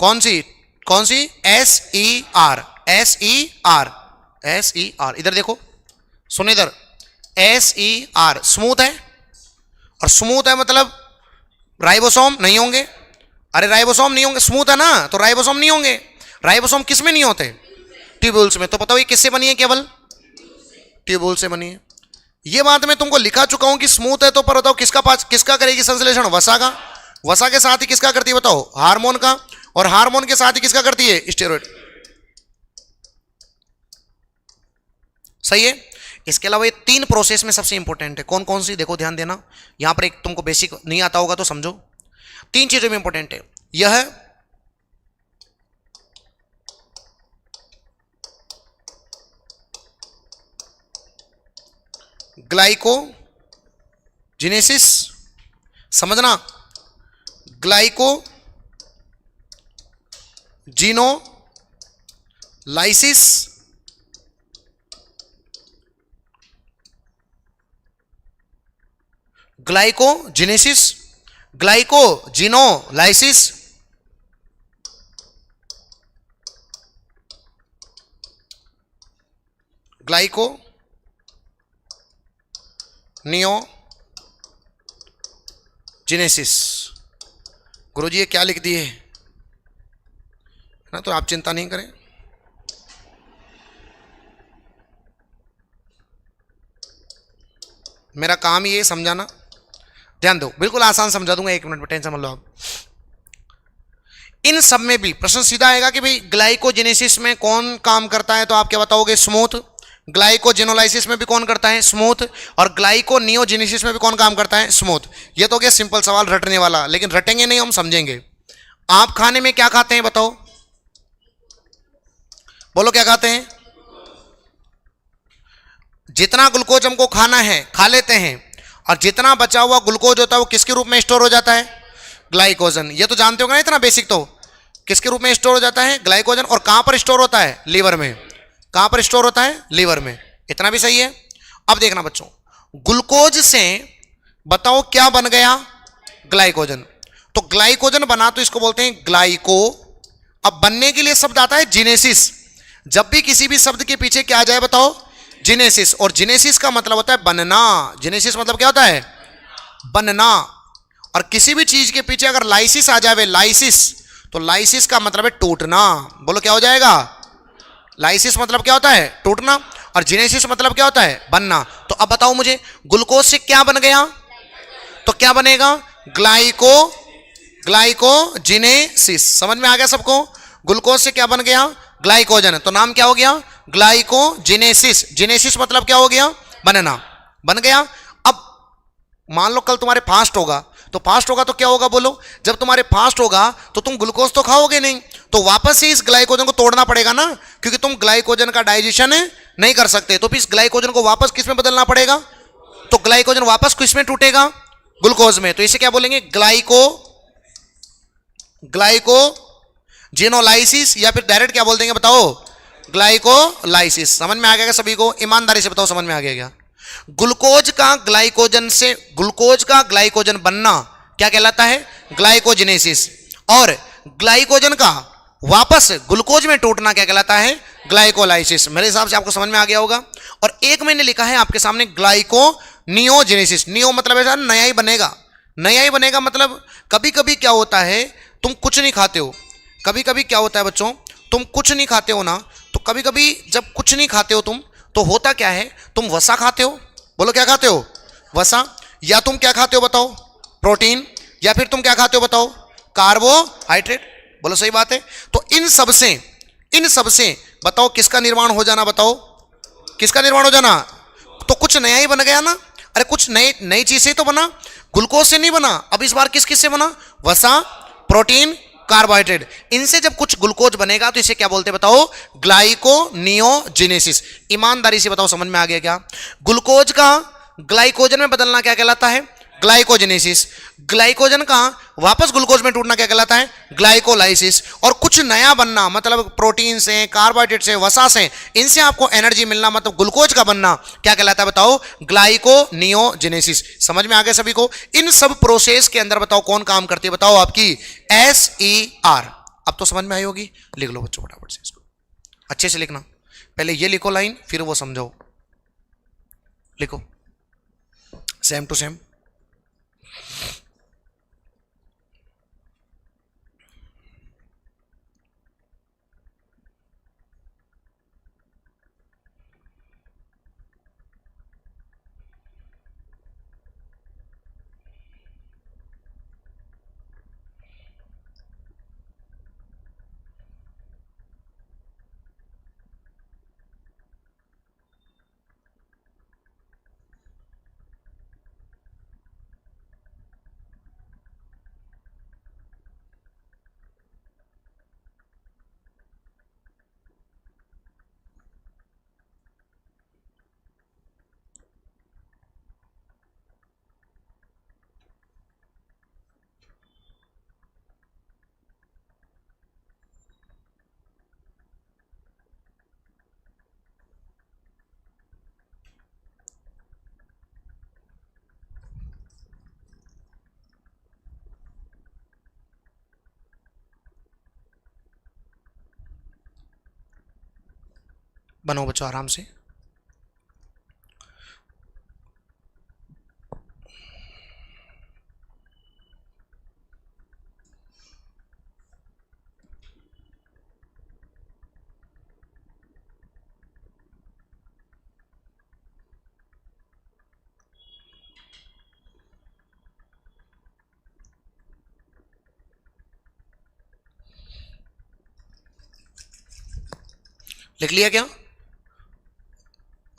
कौन सी कौन सी, SER, SER, SER, इधर देखो, सुनो इधर, SER स्मूथ है, और स्मूथ है मतलब राइबोसोम नहीं होंगे। अरे राइबोसोम नहीं होंगे, स्मूथ है ना, तो राइबोसोम नहीं होंगे। राइबोसोम किस में नहीं होते, ट्यूबुल्स में। तो बताओ ये किससे बनी है, केवल ट्यूबुल से बनी है। ये बात मैं तुमको लिखा चुका हूं कि स्मूथ है, तो पर बताओ किसका करेगी संश्लेषण, वसा का। वसा के साथ ही किसका करती है बताओ, हार्मोन का, और हार्मोन के साथ ही किसका करती है, स्टेरॉइड। सही है। इसके अलावा ये 3 प्रोसेस में सबसे इंपॉर्टेंट है, कौन कौन सी, देखो ध्यान देना। यहां पर एक तुमको बेसिक नहीं आता होगा तो समझो, 3 चीजों में इंपॉर्टेंट है। यह ग्लाइकोजिनेसिस, समझना, ग्लाइकोजिनोलाइसिस, ग्लाइकोजिनेसिस, ग्लाइकोजिनोलाइसिस, ग्लाइकोनियोजेनेसिस। गुरुजी ये क्या लिख दिए ना, तो आप चिंता नहीं करें। मेरा काम ये समझाना, ध्यान दो, बिल्कुल आसान समझा दूंगा, 1 मिनट में, टेंशन मत लो आप। इन सब में भी प्रश्न सीधा आएगा कि भाई ग्लाइकोजेनेसिस में कौन काम करता है, तो आप क्या बताओगे, स्मूथ। ग्लाइकोजिनोलाइसिस में भी कौन करता है, स्मूथ। और ग्लाइकोनियोजेनेसिस में भी कौन काम करता है, स्मूथ। ये तो क्या सिंपल सवाल रटने वाला, लेकिन रटेंगे नहीं, हम समझेंगे। आप खाने में क्या खाते हैं बताओ, बोलो क्या खाते हैं। जितना ग्लूकोज हमको खाना है खा लेते हैं, और जितना बचा हुआ ग्लूकोज होता है वो किसके रूप में स्टोर हो जाता है, ग्लाइकोजन। ये तो जानते होगा ना, इतना बेसिक तो किसके रूप में स्टोर हो जाता है? ग्लाइकोजन। और कहां पर स्टोर होता है? लीवर में। कहां पर स्टोर होता है? लीवर में। इतना भी सही है। अब देखना बच्चों, ग्लूकोज से बताओ क्या बन गया? ग्लाइकोजन। तो ग्लाइकोजन बना तो इसको बोलते हैं ग्लाइको। अब बनने के लिए शब्द आता है जिनेसिस। जब भी किसी भी शब्द के पीछे क्या आ जाए बताओ? जिनेसिस। और जिनेसिस का मतलब होता है बनना। जिनेसिस मतलब क्या होता है? बनना। और किसी भी चीज के पीछे अगर लाइसिस आ जाए, लाइसिस, तो लाइसिस का मतलब है टूटना। बोलो क्या हो जाएगा? लाइसिस मतलब क्या होता है? टूटना। और जिनेसिस मतलब क्या होता है? बनना। तो अब बताओ मुझे, ग्लूकोज से क्या बन गया? तो क्या बनेगा? Glyco, glycogenesis. समझ में आ गया सबको? ग्लूकोज से क्या बन गया? ग्लाइकोजन। तो नाम क्या हो गया? ग्लाइकोजिनेसिस। जिनेसिस मतलब क्या हो गया? बनना। बन गया। अब मान लो कल तुम्हारे फास्ट होगा, तो फास्ट होगा तो क्या होगा बोलो? जब तुम्हारे फास्ट होगा तो तुम ग्लूकोज तो खाओगे नहीं, तो वापस से इस ग्लाइकोजन को तोड़ना पड़ेगा ना, क्योंकि तुम ग्लाइकोजन का डाइजेशन नहीं कर सकते। तो फिर इस ग्लाइकोजन को वापस किस में बदलना पड़ेगा? तो ग्लाइकोजन वापस किस में टूटेगा? ग्लूकोज में। तो इसे क्या बोलेंगे? ग्लाइकोजेनोलाइसिस, या फिर डायरेक्ट क्या बोल देंगे बताओ? ग्लाइकोलाइसिस। समझ में आ गया सभी को? ईमानदारी से बताओ, समझ में आ गया क्या? ग्लूकोज का ग्लाइकोजन से, ग्लूकोज का ग्लाइकोजन बनना क्या कहलाता है? ग्लाइकोजिनेसिस। और ग्लाइकोजन का वापस ग्लूकोज में टूटना क्या कहलाता है? ग्लाइकोलाइसिस। मेरे हिसाब से आपको समझ में आ गया होगा। और एक मैंने लिखा है आपके सामने ग्लाइकोनियोजेनेसिस। नियो मतलब ऐसा नया ही बनेगा। नया ही बनेगा मतलब कभी कभी क्या होता है, तुम कुछ नहीं खाते हो। कभी कभी क्या होता है बच्चों, तुम कुछ नहीं खाते हो ना, तो कभी कभी जब कुछ नहीं खाते हो तुम, तो होता क्या है, तुम वसा खाते हो। बोलो क्या खाते हो? वसा। या तुम क्या खाते हो बताओ? प्रोटीन। या फिर तुम क्या खाते हो बताओ? कार्बोहाइड्रेट। बोलो सही बात है। तो इन सब से बताओ किसका निर्माण हो जाना? बताओ किसका निर्माण हो जाना? तो कुछ नया ही बन गया ना। अरे कुछ नई चीज से तो बना, ग्लूकोज से नहीं बना। अब इस बार किस किस से बना? वसा, प्रोटीन, कार्बोहाइड्रेट। इनसे जब कुछ ग्लूकोज बनेगा तो इसे क्या बोलते हैं बताओ? ग्लाइकोनियोजेनेसिस। ईमानदारी से बताओ, समझ में आ गया क्या? ग्लूकोज का ग्लाइकोजन में बदलना क्या कहलाता है? ग्लाइकोजेनेसिस। ग्लाइकोजन का वापस ग्लूकोज में टूटना क्या कहलाता है? ग्लाइकोलाइसिस। और कुछ नया बनना मतलब प्रोटीन से, कार्बोहाइड्रेट से, वसा से, इनसे आपको एनर्जी मिलना मतलब ग्लूकोज का बनना क्या कहलाता है बताओ? ग्लाइकोनियोजेनेसिस। समझ में आ गया सभी को? इन सब प्रोसेस के अंदर बताओ कौन काम करती है? बताओ आपकी SER। अब तो समझ में आई होगी। लिख लो बच्चों फटाफट से इसको, अच्छे से लिखना। पहले ये लिखो लाइन, फिर वो समझो। लिखो सेम टू सेम। बनो बच्चों आराम से। लिख लिया क्या?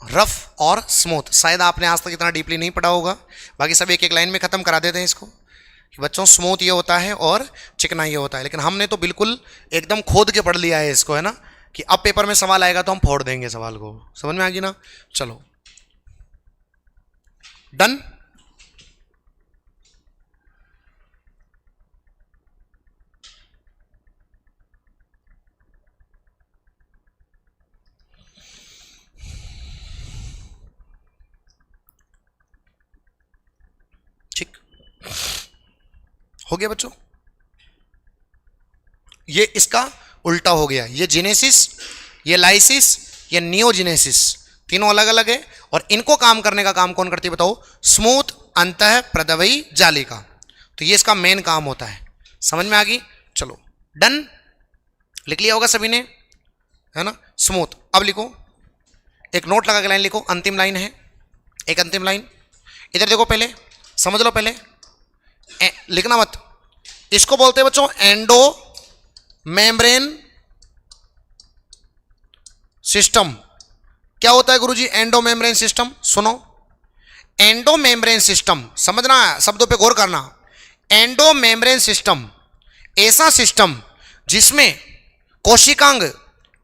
रफ और स्मूथ शायद आपने आज तक इतना डीपली नहीं पढ़ा होगा, बाकी सब एक एक लाइन में खत्म करा देते हैं इसको कि बच्चों स्मूथ ये होता है और चिकना ये होता है। लेकिन हमने तो बिल्कुल एकदम खोद के पढ़ लिया है इसको, है ना, कि अब पेपर में सवाल आएगा तो हम फोड़ देंगे सवाल को। समझ में आ गई ना? चलो डन। हो गया बच्चों, ये इसका उल्टा हो गया, ये जिनेसिस, ये लाइसिस, ये नियोजिनेसिस, तीनों अलग अलग है। और इनको काम करने का काम कौन करती है बताओ? स्मूथ अंतः प्रदवयी जालिका। तो ये इसका मेन काम होता है। समझ में आ गई? चलो डन, लिख लिया होगा सभी ने, है ना? स्मूथ। अब लिखो, एक नोट लगा के लाइन लिखो, अंतिम लाइन है, एक अंतिम लाइन। इधर देखो, पहले समझ लो, पहले लिखना मत। इसको बोलते हैं बच्चों एंडो मेम्ब्रेन सिस्टम। क्या होता है गुरुजी एंडो मेम्ब्रेन सिस्टम? सुनो, एंडो मेम्ब्रेन सिस्टम, समझना, शब्दों पे गौर करना। एंडो मेम्ब्रेन सिस्टम ऐसा सिस्टम जिसमें कोशिकांग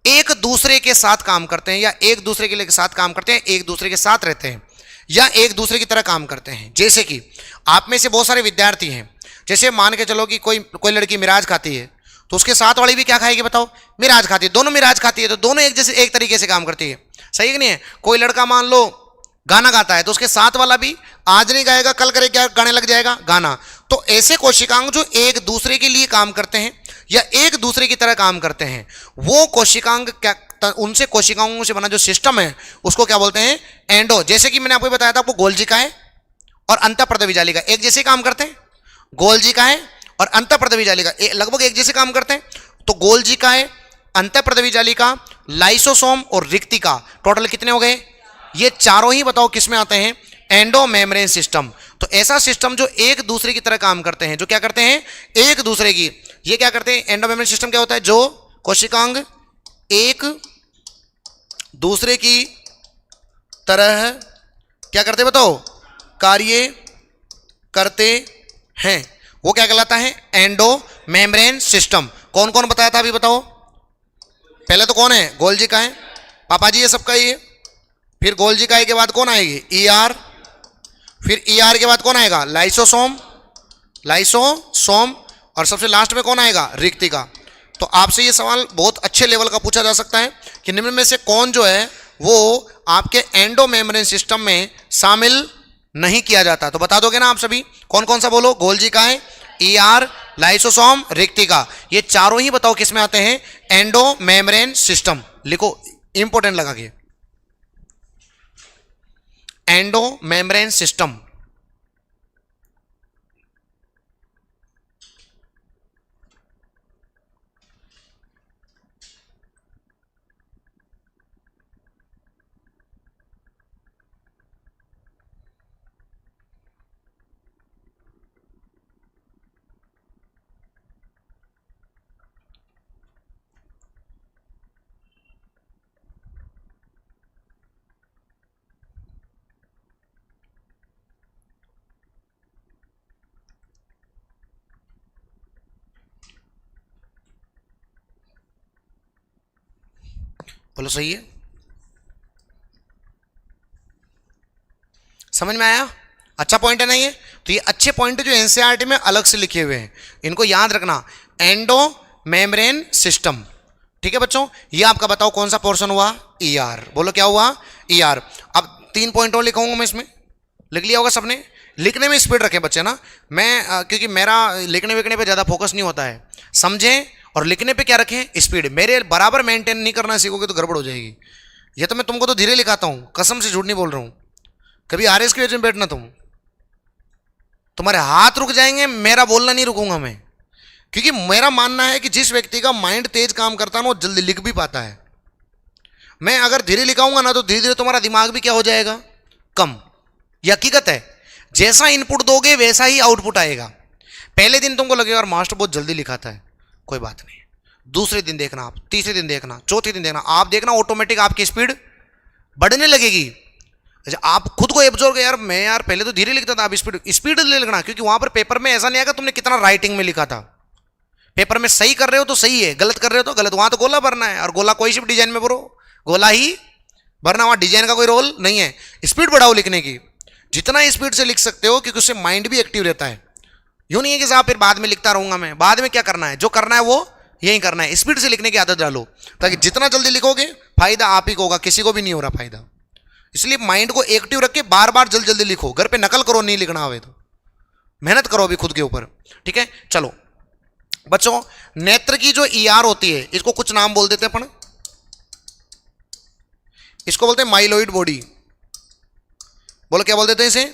एक दूसरे के साथ काम करते हैं, या एक दूसरे के साथ काम करते हैं, एक दूसरे के साथ रहते हैं, या एक दूसरे की तरह काम करते हैं। जैसे कि आप में से बहुत सारे विद्यार्थी हैं, जैसे मान के चलो कि कोई लड़की मिराज खाती है, तो उसके साथ वाली भी क्या खाएगी बताओ? मिराज खाती है। दोनों मिराज खाती है, तो दोनों एक जैसे एक तरीके से काम करती है। सही है कि नहीं है? कोई लड़का मान लो गाना गाता है, तो उसके साथ वाला भी आज नहीं गाएगा, कल करे क्या गाने लग जाएगा गाना। तो ऐसे कोशिकांग जो एक दूसरे के लिए काम करते हैं या एक दूसरे की तरह काम करते हैं, वो कोशिकांग क्या, उनसे कोशिकाओं से बना जो सिस्टम है उसको क्या बोलते हैं? एंडो। जैसे कि मैंने आपको बताया था, आपको गोल्जिकाएं और अंतःप्रदवी जालिका एक जैसे काम करते हैं। गोल्जिकाएं और अंतःप्रदवी जालिका लगभग एक जैसे काम करते हैं। तो गोल्जिकाएं, अंतःप्रदवी जालिका, लाइसोसोम और रिक्तिका, टोटल कितने हो गए? ये चारों ही बताओ किस में आते हैं? Endo membrane system. तो ऐसा सिस्टम जो एक दूसरे की तरह काम करते हैं, जो क्या करते हैं? एक दूसरे की, ये क्या करते हैं? एंडो मेम्ब्रेन सिस्टम क्या होता है? जो कोशिकांग एक दूसरे की तरह क्या करते बताओ? कार्य करते हैं, वो क्या कहलाता है? Endo membrane system. कौन कौन बताया था अभी बताओ? पहले तो कौन है? गोल्जिकाएं, पापा जी ये सबका ही है। फिर गोल्जिकाएं के बाद कौन आएगी? ईआर। फिर ईआर के बाद कौन आएगा? Lysosome, lysosome. और सबसे लास्ट में कौन आएगा? रिक्तिका। तो आपसे ये सवाल बहुत अच्छे लेवल का पूछा जा सकता है कि निम्न में से कौन जो है वो आपके एंडो मेम्ब्रेन सिस्टम में शामिल नहीं किया जाता? तो बता दोगे ना आप सभी? कौन कौन सा बोलो? गोल्जिकाएं, ईआर, लाइसोसोम, रिक्तिका, ये चारों ही बताओ किस में आते हैं? Endo membrane system. लिखो, इंपोर्टेंट लगा के, एंडो मेम्ब्रेन सिस्टम। बोलो सही है? समझ में आया? अच्छा पॉइंट है ना ये? तो ये अच्छे पॉइंट जो एनसीईआरटी में अलग से लिखे हुए हैं, इनको याद रखना। एंडो मेम्ब्रेन सिस्टम, ठीक है बच्चों? ये आपका बताओ कौन सा पोर्शन हुआ? ईआर। बोलो क्या हुआ? ईआर। अब 3 पॉइंट और लिखूंगा मैं इसमें, लिख लिया होगा सबने? लिखने में स्पीड रखें बच्चे ना, मैं क्योंकि मेरा लिखने विखने पे ज़्यादा फोकस नहीं होता है, समझें? और लिखने पे क्या रखें? स्पीड। मेरे बराबर मेंटेन नहीं करना सीखोगे तो गड़बड़ हो जाएगी। ये तो मैं तुमको तो धीरे लिखाता हूँ, कसम से झूठ नहीं बोल रहा हूँ। कभी आरएस की वेज में बैठना, तुम्हारे हाथ रुक जाएंगे, मेरा बोलना नहीं रुकूंगा मैं। क्योंकि मेरा मानना है कि जिस व्यक्ति का माइंड तेज काम करता है ना, वो जल्दी लिख भी पाता है। मैं अगर धीरे लिखाऊंगा ना, तो धीरे धीरे तुम्हारा दिमाग भी क्या हो जाएगा? कम। ये हकीकत है, जैसा इनपुट दोगे वैसा ही आउटपुट आएगा। पहले दिन तुमको लगेगा यार मास्टर बहुत जल्दी लिखाता है, कोई बात नहीं। दूसरे दिन देखना, आप तीसरे दिन देखना, चौथे दिन देखना, आप देखना ऑटोमेटिक आपकी स्पीड बढ़ने लगेगी। अच्छा, आप खुद को एब्जॉर्व, यार मैं यार पहले तो धीरे लिखता था, आप स्पीड ले लिखना। क्योंकि वहां पर पेपर में ऐसा नहीं आएगा तुमने कितना राइटिंग में लिखा था। पेपर में सही कर रहे हो तो सही है, गलत कर रहे हो तो गलत। वहां तो गोला भरना है, और गोला कोई सी भी डिजाइन में भरो, गोला ही भरना, वहां डिजाइन का कोई रोल नहीं है। स्पीड बढ़ाओ लिखने की, जितना स्पीड से लिख सकते हो, क्योंकि उससे माइंड भी एक्टिव रहता है। यूं नहीं है कि साहब फिर बाद में लिखता रहूंगा मैं, बाद में क्या करना है? जो करना है वो यही करना है। स्पीड से लिखने की आदत डालो, ताकि जितना जल्दी लिखोगे फायदा आप ही को होगा, किसी को भी नहीं हो रहा फायदा। इसलिए माइंड को एक्टिव रख के बार बार जल्दी जल्दी लिखो। घर पे नकल करो, नहीं लिखना आवे तो मेहनत करो अभी खुद के ऊपर, ठीक है। चलो बच्चों, नेत्र की जो ईआर होती है इसको कुछ नाम बोल देते हैं अपन, इसको बोलते हैं माइलोइड बॉडी। बोलो क्या बोल देते हैं इसे?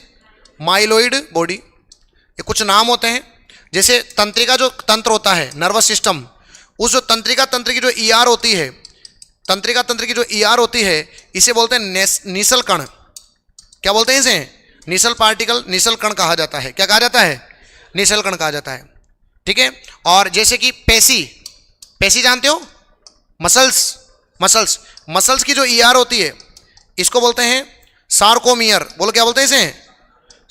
Myeloid body. ये कुछ नाम होते हैं, जैसे तंत्रिका जो तंत्र होता है नर्वस सिस्टम, उस जो तंत्रिका तंत्र की जो ईआर होती है, तंत्रिका तंत्र की जो ईआर होती है इसे बोलते हैं नीसल कण। क्या बोलते हैं इसे? नीसल पार्टिकल, नीसल कण कहा जाता है। क्या कहा जाता है? नीसल कण कहा जाता है, ठीक है। और जैसे कि पेशी, पेशी जानते हो? मसल्स, मसल्स, मसल्स की जो ईआर होती है इसको बोलते हैं सार्कोमियर। बोलो क्या बोलते हैं इसे?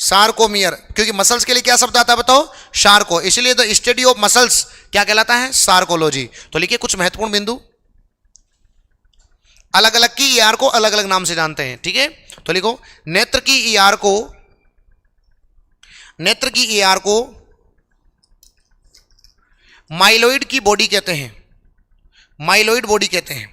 सार्कोमियर। क्योंकि मसल्स के लिए क्या शब्द आता है बताओ? शार्को। इसलिए द स्टडी ऑफ मसल्स क्या कहलाता है? सार्कोलॉजी। तो लिखिए कुछ महत्वपूर्ण बिंदु, अलग अलग की ईआर को अलग अलग नाम से जानते हैं, ठीक है। तो लिखो नेत्र की ईआर को, नेत्र की ईआर को माइलोइड की बॉडी कहते हैं, माइलोइड बॉडी कहते हैं।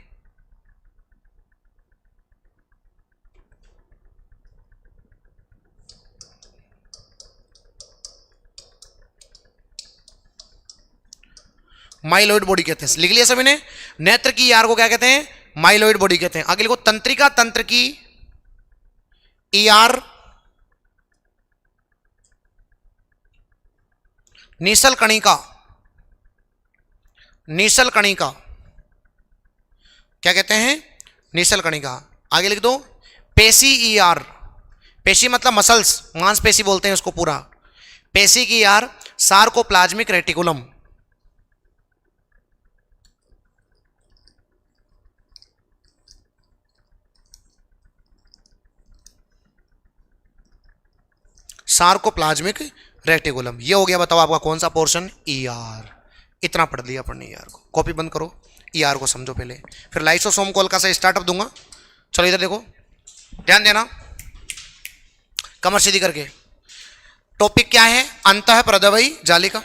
माइलोइड बॉडी कहते हैं। लिख लिया सभी ने? नेत्र की ईआर को क्या कहते हैं? माइलोइड बॉडी कहते हैं। आगे लिखो तंत्रिका तंत्र की ईआर नीसल कणिका, नीसल कणिका क्या कहते हैं? नीसल कणिका। आगे लिख दो पेशी ईआर, पेशी मतलब मसल्स, मांसपेशी बोलते हैं उसको पूरा। पेशी की ER sarcoplasmic reticulum. Sarcoplasmic reticulum. ये हो गया बताओ आपका कौन सा पोर्शन? ईआर। इतना पढ़ लिया अपन ने ईआर को। कॉपी बंद करो, ईआर को समझो पहले, फिर लाइसोसोम को हल्का सा स्टार्टअप दूंगा। चलो इधर देखो, ध्यान देना, कमर सीधी करके। टॉपिक क्या है? अंतः प्रदवई जालिका।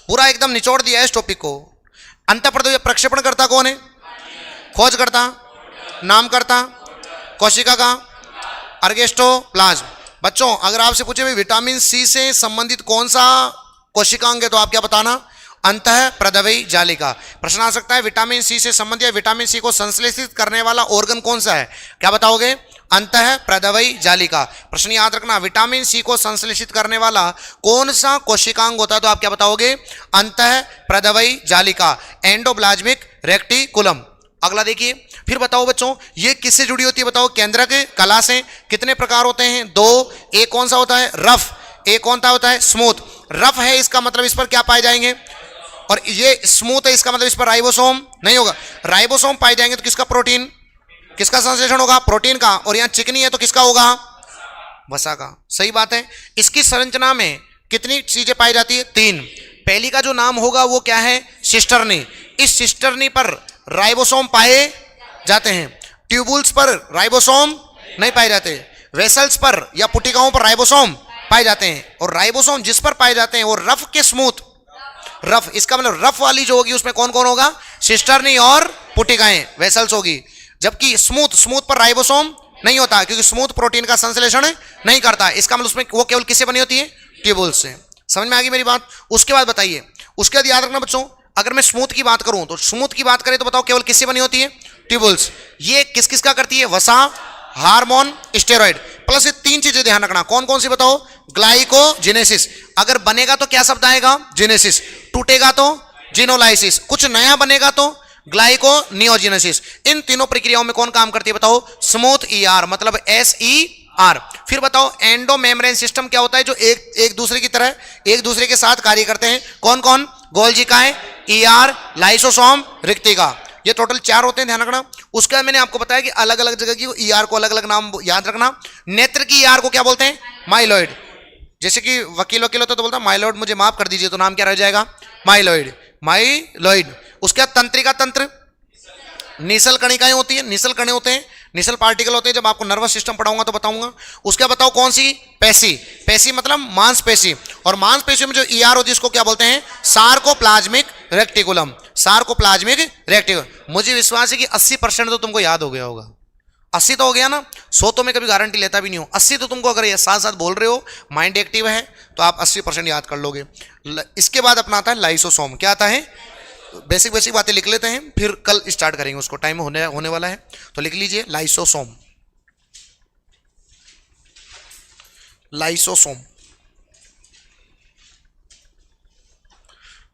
पूरा एकदम निचोड़ दिया है इस टॉपिक को। अंतः प्रदवई प्रक्षेपण करता कौन है? खोज करता, नाम करता, कोशिका का अर्गेस्टोप्लाज्म। बच्चों अगर आपसे पूछे भाई विटामिन सी से संबंधित कौन सा कोशिकांग है तो आप क्या बताना? अंतः प्रदवई जालिका। प्रश्न आ सकता है विटामिन सी से संबंधित या विटामिन सी को संश्लेषित करने वाला ऑर्गन कौन सा है? क्या बताओगे? अंतः प्रदवई जालिका। प्रश्न याद रखना, विटामिन सी को संश्लेषित करने वाला कौन सा कोशिकांग होता है तो आप क्या बताओगे? अंतः प्रदवई जालिका, एंडोप्लाज्मिक रेटिकुलम। अगला देखिए, फिर बताओ बच्चों ये किससे जुड़ी होती है बताओ? केंद्रक कला से। कितने प्रकार होते हैं? 2। एक कौन सा होता है? रफ। एक कौन सा होता है? स्मूथ। रफ है इसका मतलब इस पर क्या पाए जाएंगे, और ये स्मूथ है इसका मतलब इस पर राइबोसोम नहीं होगा। राइबोसोम पाए जाएंगे तो किसका? प्रोटीन। किसका संश्लेषण होगा? प्रोटीन का। और यहां चिकनी है तो किसका होगा? वसा का। सही बात है। इसकी संरचना में कितनी चीजें पाई जाती है? 3। पहली का जो नाम होगा वो क्या है? सिस्टर्नी। इस सिस्टर्नी पर राइबोसोम पाए जाते हैं। ट्यूबुल्स पर राइबोसोम नहीं पाए जाते। वेसल्स पर या पुटिकाओं पर राइबोसोम पाए जाते हैं। और राइबोसोम जिस पर पाए जाते हैं वो रफ के स्मूथ। रफ इसका मतलब रफ वाली जो होगी उसमें कौन कौन होगा? सिस्टर्नी और पुटिकाएं, वेसल्स होगी। जबकि स्मूथ, स्मूथ पर राइबोसोम नहीं होता क्योंकि स्मूथ प्रोटीन का संश्लेषण नहीं करता। इसका मतलब उसमें वो केवल किससे बनी होती है? ट्यूबुल्स से। समझ में आ गई मेरी बात? उसके बाद बताइए, उसके बाद याद रखना बच्चों, अगर मैं स्मूथ की बात करूं तो स्मूथ की बात करें तो बताओ केवल किससे बनी होती है? ट्यूबुल्स। ये किस किस का करती है? वसा, हार्मोन, स्टेरॉइड। प्लस ये 3 चीजें ध्यान रखना। कौन कौन सी बताओ? ग्लाइकोजेनेसिस। अगर बनेगा तो क्या शब्द आएगा? जेनेसिस। टूटेगा तो जीनोलाइसिस। कुछ नया बनेगा तो ग्लाइकोनियोजेनेसिस। इन तीनों प्रक्रियाओं में कौन काम करती है बताओ? स्मूथ ईआर मतलब SER। फिर बताओ एंडो मेम्ब्रेन सिस्टम क्या होता है जो एक दूसरे की तरह एक दूसरे के साथ कार्य करते हैं? कौन कौन? गोल्जिकाएं, ER, लाइसोसोम, रिक्तिका। ये टोटल 4 होते हैं, ध्यान रखना। उसके बाद मैंने आपको बताया कि अलग अलग जगह की ER को अलग अलग नाम याद रखना। नेत्र की ER को क्या बोलते हैं? माइलोइड। जैसे कि वकील होता तो बोलता माइलोइड मुझे माफ कर दीजिए, तो नाम क्या रह जाएगा? माइलोइड। माइलोइड। उसके बाद तंत्रिका तंत्र, नीसल कणिकाएं होती है, नीसल कणे होते हैं, नीसल पार्टिकल होते हैं। जब आपको नर्वस सिस्टम पढ़ाऊंगा तो बताऊंगा। उसके बताओ कौन सी? पेशी। पेशी मतलब मांसपेशी। और मांसपेशी में जो ER होती है इसको क्या बोलते हैं? Sarcoplasmic reticulum. Sarcoplasmic reticulum. मुझे विश्वास है कि 80% तो तुमको याद हो गया होगा। 80 तो हो गया ना, 100 तो मैं कभी गारंटी लेता भी नहीं हूं, 80 तो तुमको अगर ये साथ साथ बोल रहे हो, माइंड एक्टिव है, तो आप 80% याद कर लोगे। इसके बाद अपना आता है लाइसोसोम। क्या आता है? बेसिक बेसिक बातें लिख लेते हैं, फिर कल स्टार्ट करेंगे उसको, टाइम होने वाला है। तो लिख लीजिए लाइसोसोम। Lysosome,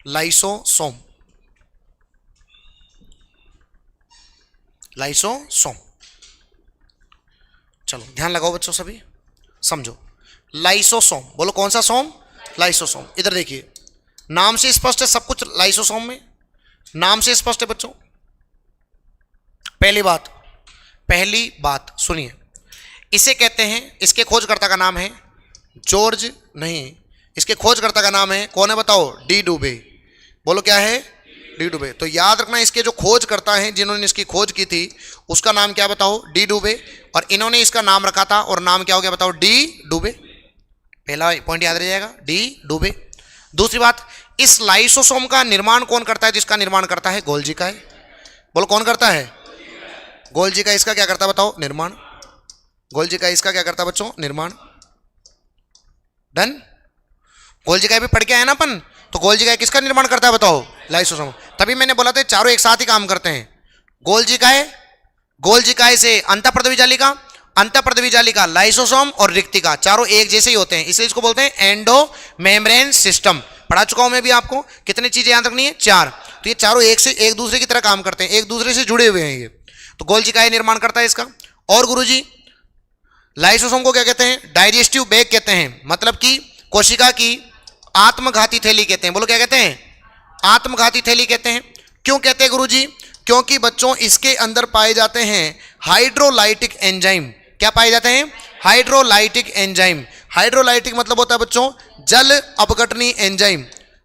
lysosome, lysosome. चलो ध्यान लगाओ बच्चों, सभी समझो। लाइसोसोम, बोलो कौन सा सोम? लाइसोसोम। इधर देखिए, नाम से स्पष्ट है सब कुछ लाइसोसोम में, नाम से स्पष्ट है बच्चों। पहली बात सुनिए, इसे कहते हैं, इसके खोजकर्ता का नाम है जॉर्ज, नहीं, इसके खोजकर्ता का नाम है कौन है बताओ? डी डुबे। बोलो क्या है? डी डुबे। तो याद रखना, इसके जो खोजकर्ता हैं जिन्होंने इसकी खोज की थी, उसका नाम क्या बताओ? डी डुबे। और इन्होंने इसका नाम रखा था, और नाम क्या हो गया बताओ? डी डुबे। पहला पॉइंट याद रह जाएगा, डी डुबे। दूसरी बात, इस लाइसोसोम का निर्माण कौन करता है? जिसका निर्माण करता है गोल्जी का है। बोलो कौन करता है? गोल्जी का। इसका क्या करता है बताओ? निर्माण। गोल्जी का इसका क्या करता है बच्चों? निर्माण। डन। गोल्जी का भी पढ़ के आए ना अपन, तो गोल्जी का किसका निर्माण करता है बताओ? लाइसोसोम। तभी मैंने बोला था चारों एक साथ ही काम करते हैं। गोल्जी का है, गोल्जी का से अंतःप्रद्रवी जालिका, अंतःप्रद्रवी जालिका, लाइसोसोम और रिक्तिका, चारों एक जैसे ही होते हैं, इसलिए इसको बोलते हैं एंडो मेम्ब्रेन सिस्टम। पढ़ा चुका हूं मैं भी आपको। कितनी चीजें याद रखनी है? 4। तो ये चारों एक दूसरे की तरह काम करते हैं, एक दूसरे से जुड़े हुए हैं ये। तो गोल्जी का निर्माण करता है इसका। और गुरुजी, लाइसोसोम को क्या कहते हैं? डाइजेस्टिव बैग कहते हैं, मतलब कि कोशिका की आत्मघाती थैली कहते हैं। बोलो क्या कहते हैं? आत्मघाती थैली कहते हैं। क्यों कहते हैं गुरुजी? क्योंकि बच्चों इसके अंदर पाए जाते हैं हाइड्रोलाइटिक एंजाइम। क्या पाए जाते हैं? Hydrolytic enzyme. हाइड्रोलाइटिक मतलब होता है बच्चों जल अपघटनी एंजाइम।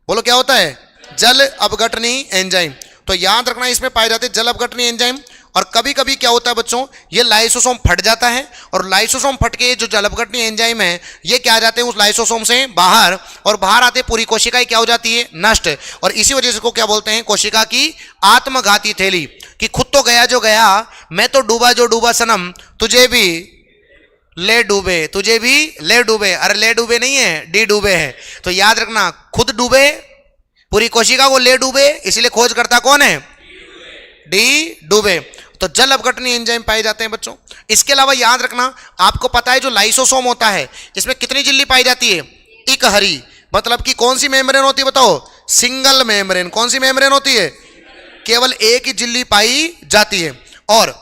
बोलो क्या होता है? जल अपघटनी एंजाइम। तो याद रखना, इसमें पाए जाते हैं जल अपघटनी एंजाइम। और कभी कभी क्या होता है बच्चों, ये लाइसोसोम फट जाता है, और लाइसोसोम फट के जो जल अपघटनी एंजाइम है ये क्या आ जाते हैं उस लाइसोसोम से बाहर, और बाहर आते पूरी कोशिका क्या हो जाती है? नष्ट। और इसी वजह से इसको क्या बोलते हैं? कोशिका की आत्मघाती थैली। कि खुद तो गया जो गया, मैं तो डूबा जो डूबा सनम, तुझे भी ले डूबे, तुझे भी ले डूबे। अरे ले डूबे नहीं है, डी डूबे है। तो याद रखना, खुद डूबे, पूरी कोशिका को ले डूबे, इसलिए खोजकर्ता कौन है? डी डूबे। तो जल अपघटनी एंजाइम पाए जाते हैं बच्चों। इसके अलावा याद रखना, आपको पता है जो लाइसोसोम होता है इसमें कितनी झिल्ली पाई जाती है? इकहरी। मतलब कि कौन सी मेम्ब्रेन होती है बताओ? Single membrane. कौन सी मेम्ब्रेन होती है? केवल एक ही झिल्ली पाई जाती है। और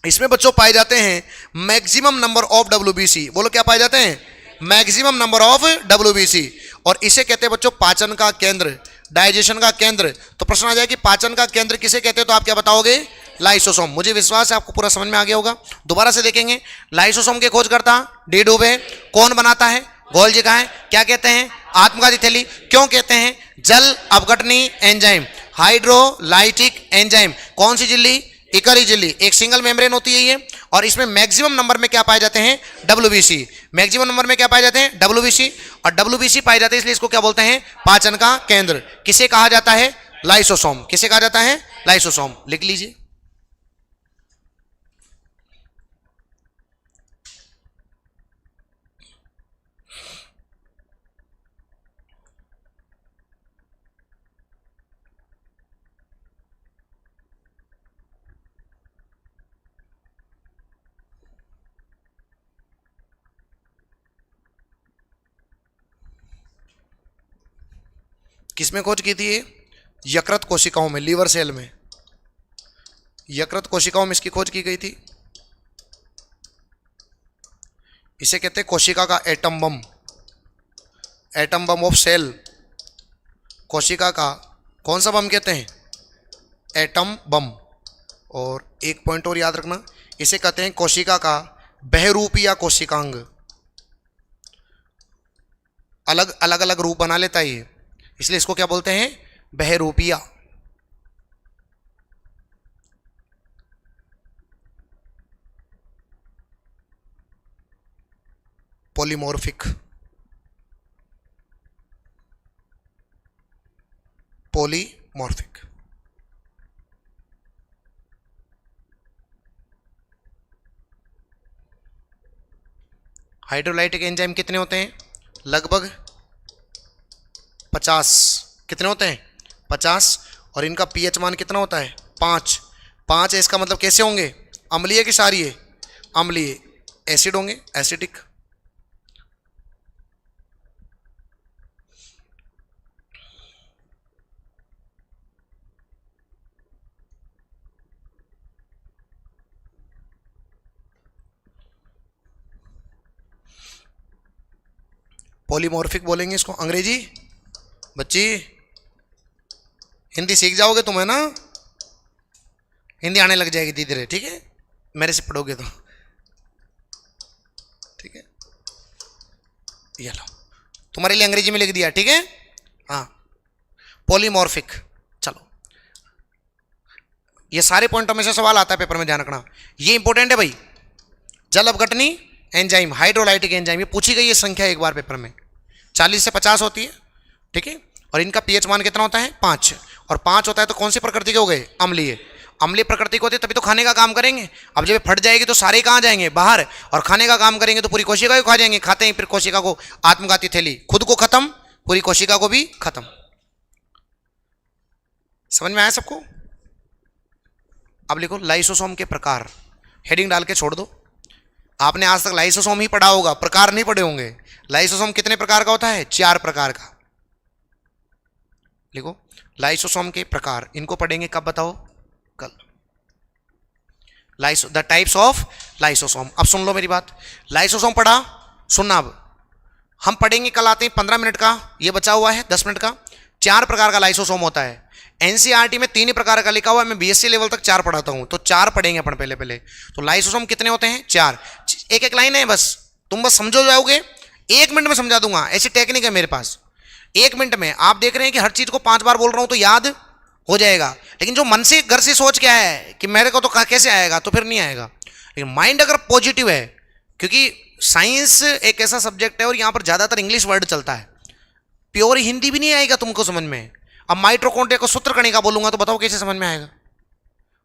इसमें बच्चों पाए जाते हैं मैक्सिमम नंबर ऑफ डब्ल्यूबीसी। बोलो क्या पाए जाते हैं? Maximum number of WBC. और इसे कहते हैं बच्चों पाचन का केंद्र, डाइजेशन का केंद्र। तो प्रश्न आ जाए कि पाचन का केंद्र किसे कहते हैं, तो आप क्या बताओगे? लाइसोसोम। मुझे विश्वास है आपको पूरा समझ में आ गया होगा। दोबारा से देखेंगे, लाइसोसोम के खोजकर्ता डी डुबे। कौन बनाता है? गोल्जी का है। क्या कहते हैं? आत्मघाती थैली। क्यों कहते हैं? जल अपघटनी एंजाइम, हाइड्रोलाइटिक एंजाइम। कौन सी झिल्ली? इकरी झिल्ली। एक सिंगल मेम्ब्रेन होती है ये, और इसमें मैक्सिमम नंबर में क्या पाए जाते हैं? डब्ल्यूबीसी। मैक्सिमम नंबर में क्या पाए जाते हैं? डब्ल्यूबीसी। और डब्ल्यूबीसी पाए जाते हैं, इसलिए इसको क्या बोलते हैं? पाचन का केंद्र। किसे कहा जाता है? लाइसोसोम। किसे कहा जाता है? लाइसोसोम। लिख लीजिए। किसमें खोज की थी ये? यकृत कोशिकाओं में, लीवर सेल में, यकृत कोशिकाओं में इसकी खोज की गई थी। इसे कहते हैं कोशिका का atom bomb, atom bomb of cell. कोशिका का कौन सा बम कहते हैं? Atom bomb. और एक पॉइंट और याद रखना, इसे कहते हैं कोशिका का बहरूपीय कोशिकांग। अलग अलग अलग रूप बना लेता है ये, इसलिए इसको क्या बोलते हैं? बहरूपीय। Polymorphic, polymorphic. Polymorphic. Polymorphic. 'Polymorphic. Hydrolytic enzyme कितने होते हैं? लगभग 50। कितने होते हैं? 50। और इनका पीएच मान कितना होता है? 5। 5 है, इसका मतलब कैसे होंगे? अम्लीय कि क्षारीय? अम्लीय। एसिड होंगे, एसिडिक। पॉलीमॉर्फिक बोलेंगे इसको अंग्रेजी। बच्ची हिंदी सीख जाओगे तुम, है ना? हिंदी आने लग जाएगी धीरे धीरे, ठीक है, मेरे से पढ़ोगे तो। ठीक है, ये लो, तुम्हारे लिए अंग्रेजी में लिख दिया, ठीक है। हाँ, पॉलीमॉर्फिक। चलो, ये सारे पॉइंटों में से सवाल आता है पेपर में, ध्यान रखना, ये इंपॉर्टेंट है भाई। जल अपघटनी एंजाइम, हाइड्रोलाइटिक एंजाइम, ये पूछी गई है संख्या एक बार पेपर में, 40 से 50 होती है, ठीक है। और इनका पीएच मान कितना होता है? 5। और 5 होता है तो कौन सी प्रकृति के हो गए? अम्लीय। अम्लीय प्रकृति को होते तभी तो खाने का काम करेंगे। अब जब फट जाएगी तो सारे कहाँ जाएंगे? बाहर। और खाने का काम करेंगे तो पूरी कोशिका को खा जाएंगे। खाते हैं फिर कोशिका को आत्मघाती थैली, खुद को खत्म, पूरी कोशिका को भी खत्म। समझ में आया सबको? अब लिखो लाइसोसोम के प्रकार, हेडिंग डाल के छोड़ दो। आपने आज तक लाइसोसोम ही पढ़ा होगा, प्रकार नहीं पढ़े होंगे। लाइसोसोम कितने प्रकार का होता है? 4 प्रकार का। लिखो लाइसोसोम के प्रकार, इनको पढ़ेंगे कब बताओ? कल। The types of lysosome. अब सुन लो मेरी बात, लाइसोसोम पढ़ा, सुनना। अब हम पढ़ेंगे कल, आते हैं 15 मिनट का, ये बचा हुआ है 10 मिनट का। 4 प्रकार का लाइसोसोम होता है। एनसीईआरटी में 3 ही प्रकार का लिखा हुआ है, मैं बीएससी लेवल तक 4 पढ़ाता हूं, तो 4 पढ़ेंगे अपन पहले। तो लाइसोसोम कितने होते हैं? 4। एक लाइन है बस, तुम बस समझो जाओगे, 1 मिनट में समझा दूंगा, ऐसी टेक्निक है मेरे पास। 1 मिनट में आप देख रहे हैं कि हर चीज को 5 बार बोल रहा हूं तो याद हो जाएगा, लेकिन जो मन से घर से सोच क्या है कि मेरे को तो कैसे आएगा, तो फिर नहीं आएगा। लेकिन माइंड अगर पॉजिटिव है, क्योंकि साइंस एक ऐसा सब्जेक्ट है और यहां पर ज्यादातर इंग्लिश वर्ड चलता है, प्योर हिंदी भी नहीं आएगा तुमको समझ में। अब माइटोकॉन्ड्रिया को सूत्रकणिका बोलूंगा तो बताओ कैसे समझ में आएगा?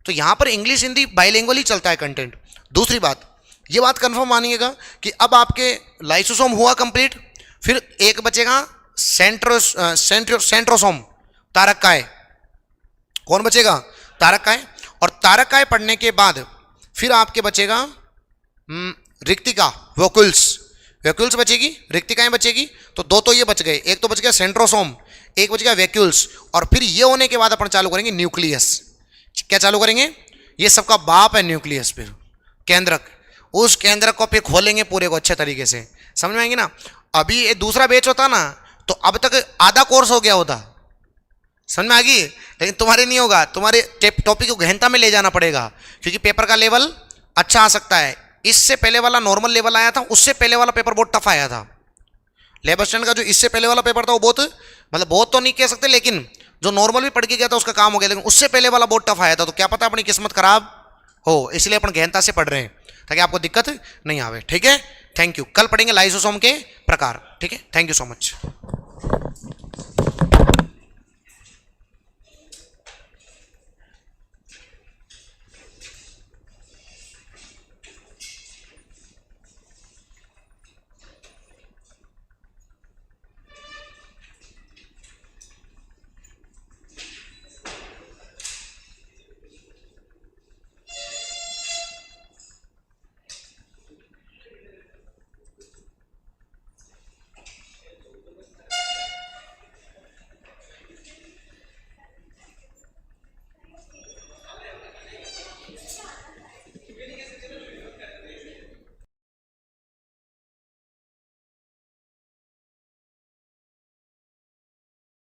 तो यहां पर इंग्लिश हिंदी बाइलिंगुअल ही चलता है कंटेंट। दूसरी बात, ये बात कंफर्म मानिएगा कि अब आपके लाइसोसोम हुआ कंप्लीट, फिर एक बचेगा सेंट्रोसोम, तारककाय। कौन बचेगा? तारककाय। और तारककाय पढ़ने के बाद फिर आपके बचेगा रिक्तिका, वैक्यूल्स बचेगी, रिक्तिकाएं बचेगी। तो 2 तो ये बच गए, एक तो बच गया सेंट्रोसोम, एक बच गया वैक्यूल्स। और फिर ये होने के बाद अपन चालू करेंगे न्यूक्लियस। क्या चालू करेंगे? ये सबका बाप है न्यूक्लियस, फिर केंद्रक। उस केंद्रक को फिर खोलेंगे पूरे को अच्छे तरीके से, समझ में आएंगे ना। अभी ये दूसरा बैच होता ना तो अब तक आधा कोर्स हो गया होता, समझ में आ गई। लेकिन तुम्हारे नहीं होगा, तुम्हारे टॉपिक को गहनता में ले जाना पड़ेगा, क्योंकि पेपर का लेवल अच्छा आ सकता है। इससे पहले वाला नॉर्मल लेवल आया था, उससे पहले वाला पेपर बहुत टफ आया था। लेबर स्टैंड का जो इससे पहले वाला पेपर था वो बहुत, मतलब बहुत तो नहीं कह सकते, लेकिन जो नॉर्मल भी पढ़ के गया था उसका काम हो गया। लेकिन उससे पहले वाला बहुत टफ आया था, तो क्या पता अपनी किस्मत खराब हो, इसलिए अपन गहनता से पढ़ रहे हैं ताकि आपको दिक्कत नहीं आवे, ठीक है। Thank you. कल पढ़ेंगे लाइसोसोम के प्रकार, ठीक है। Thank you so much.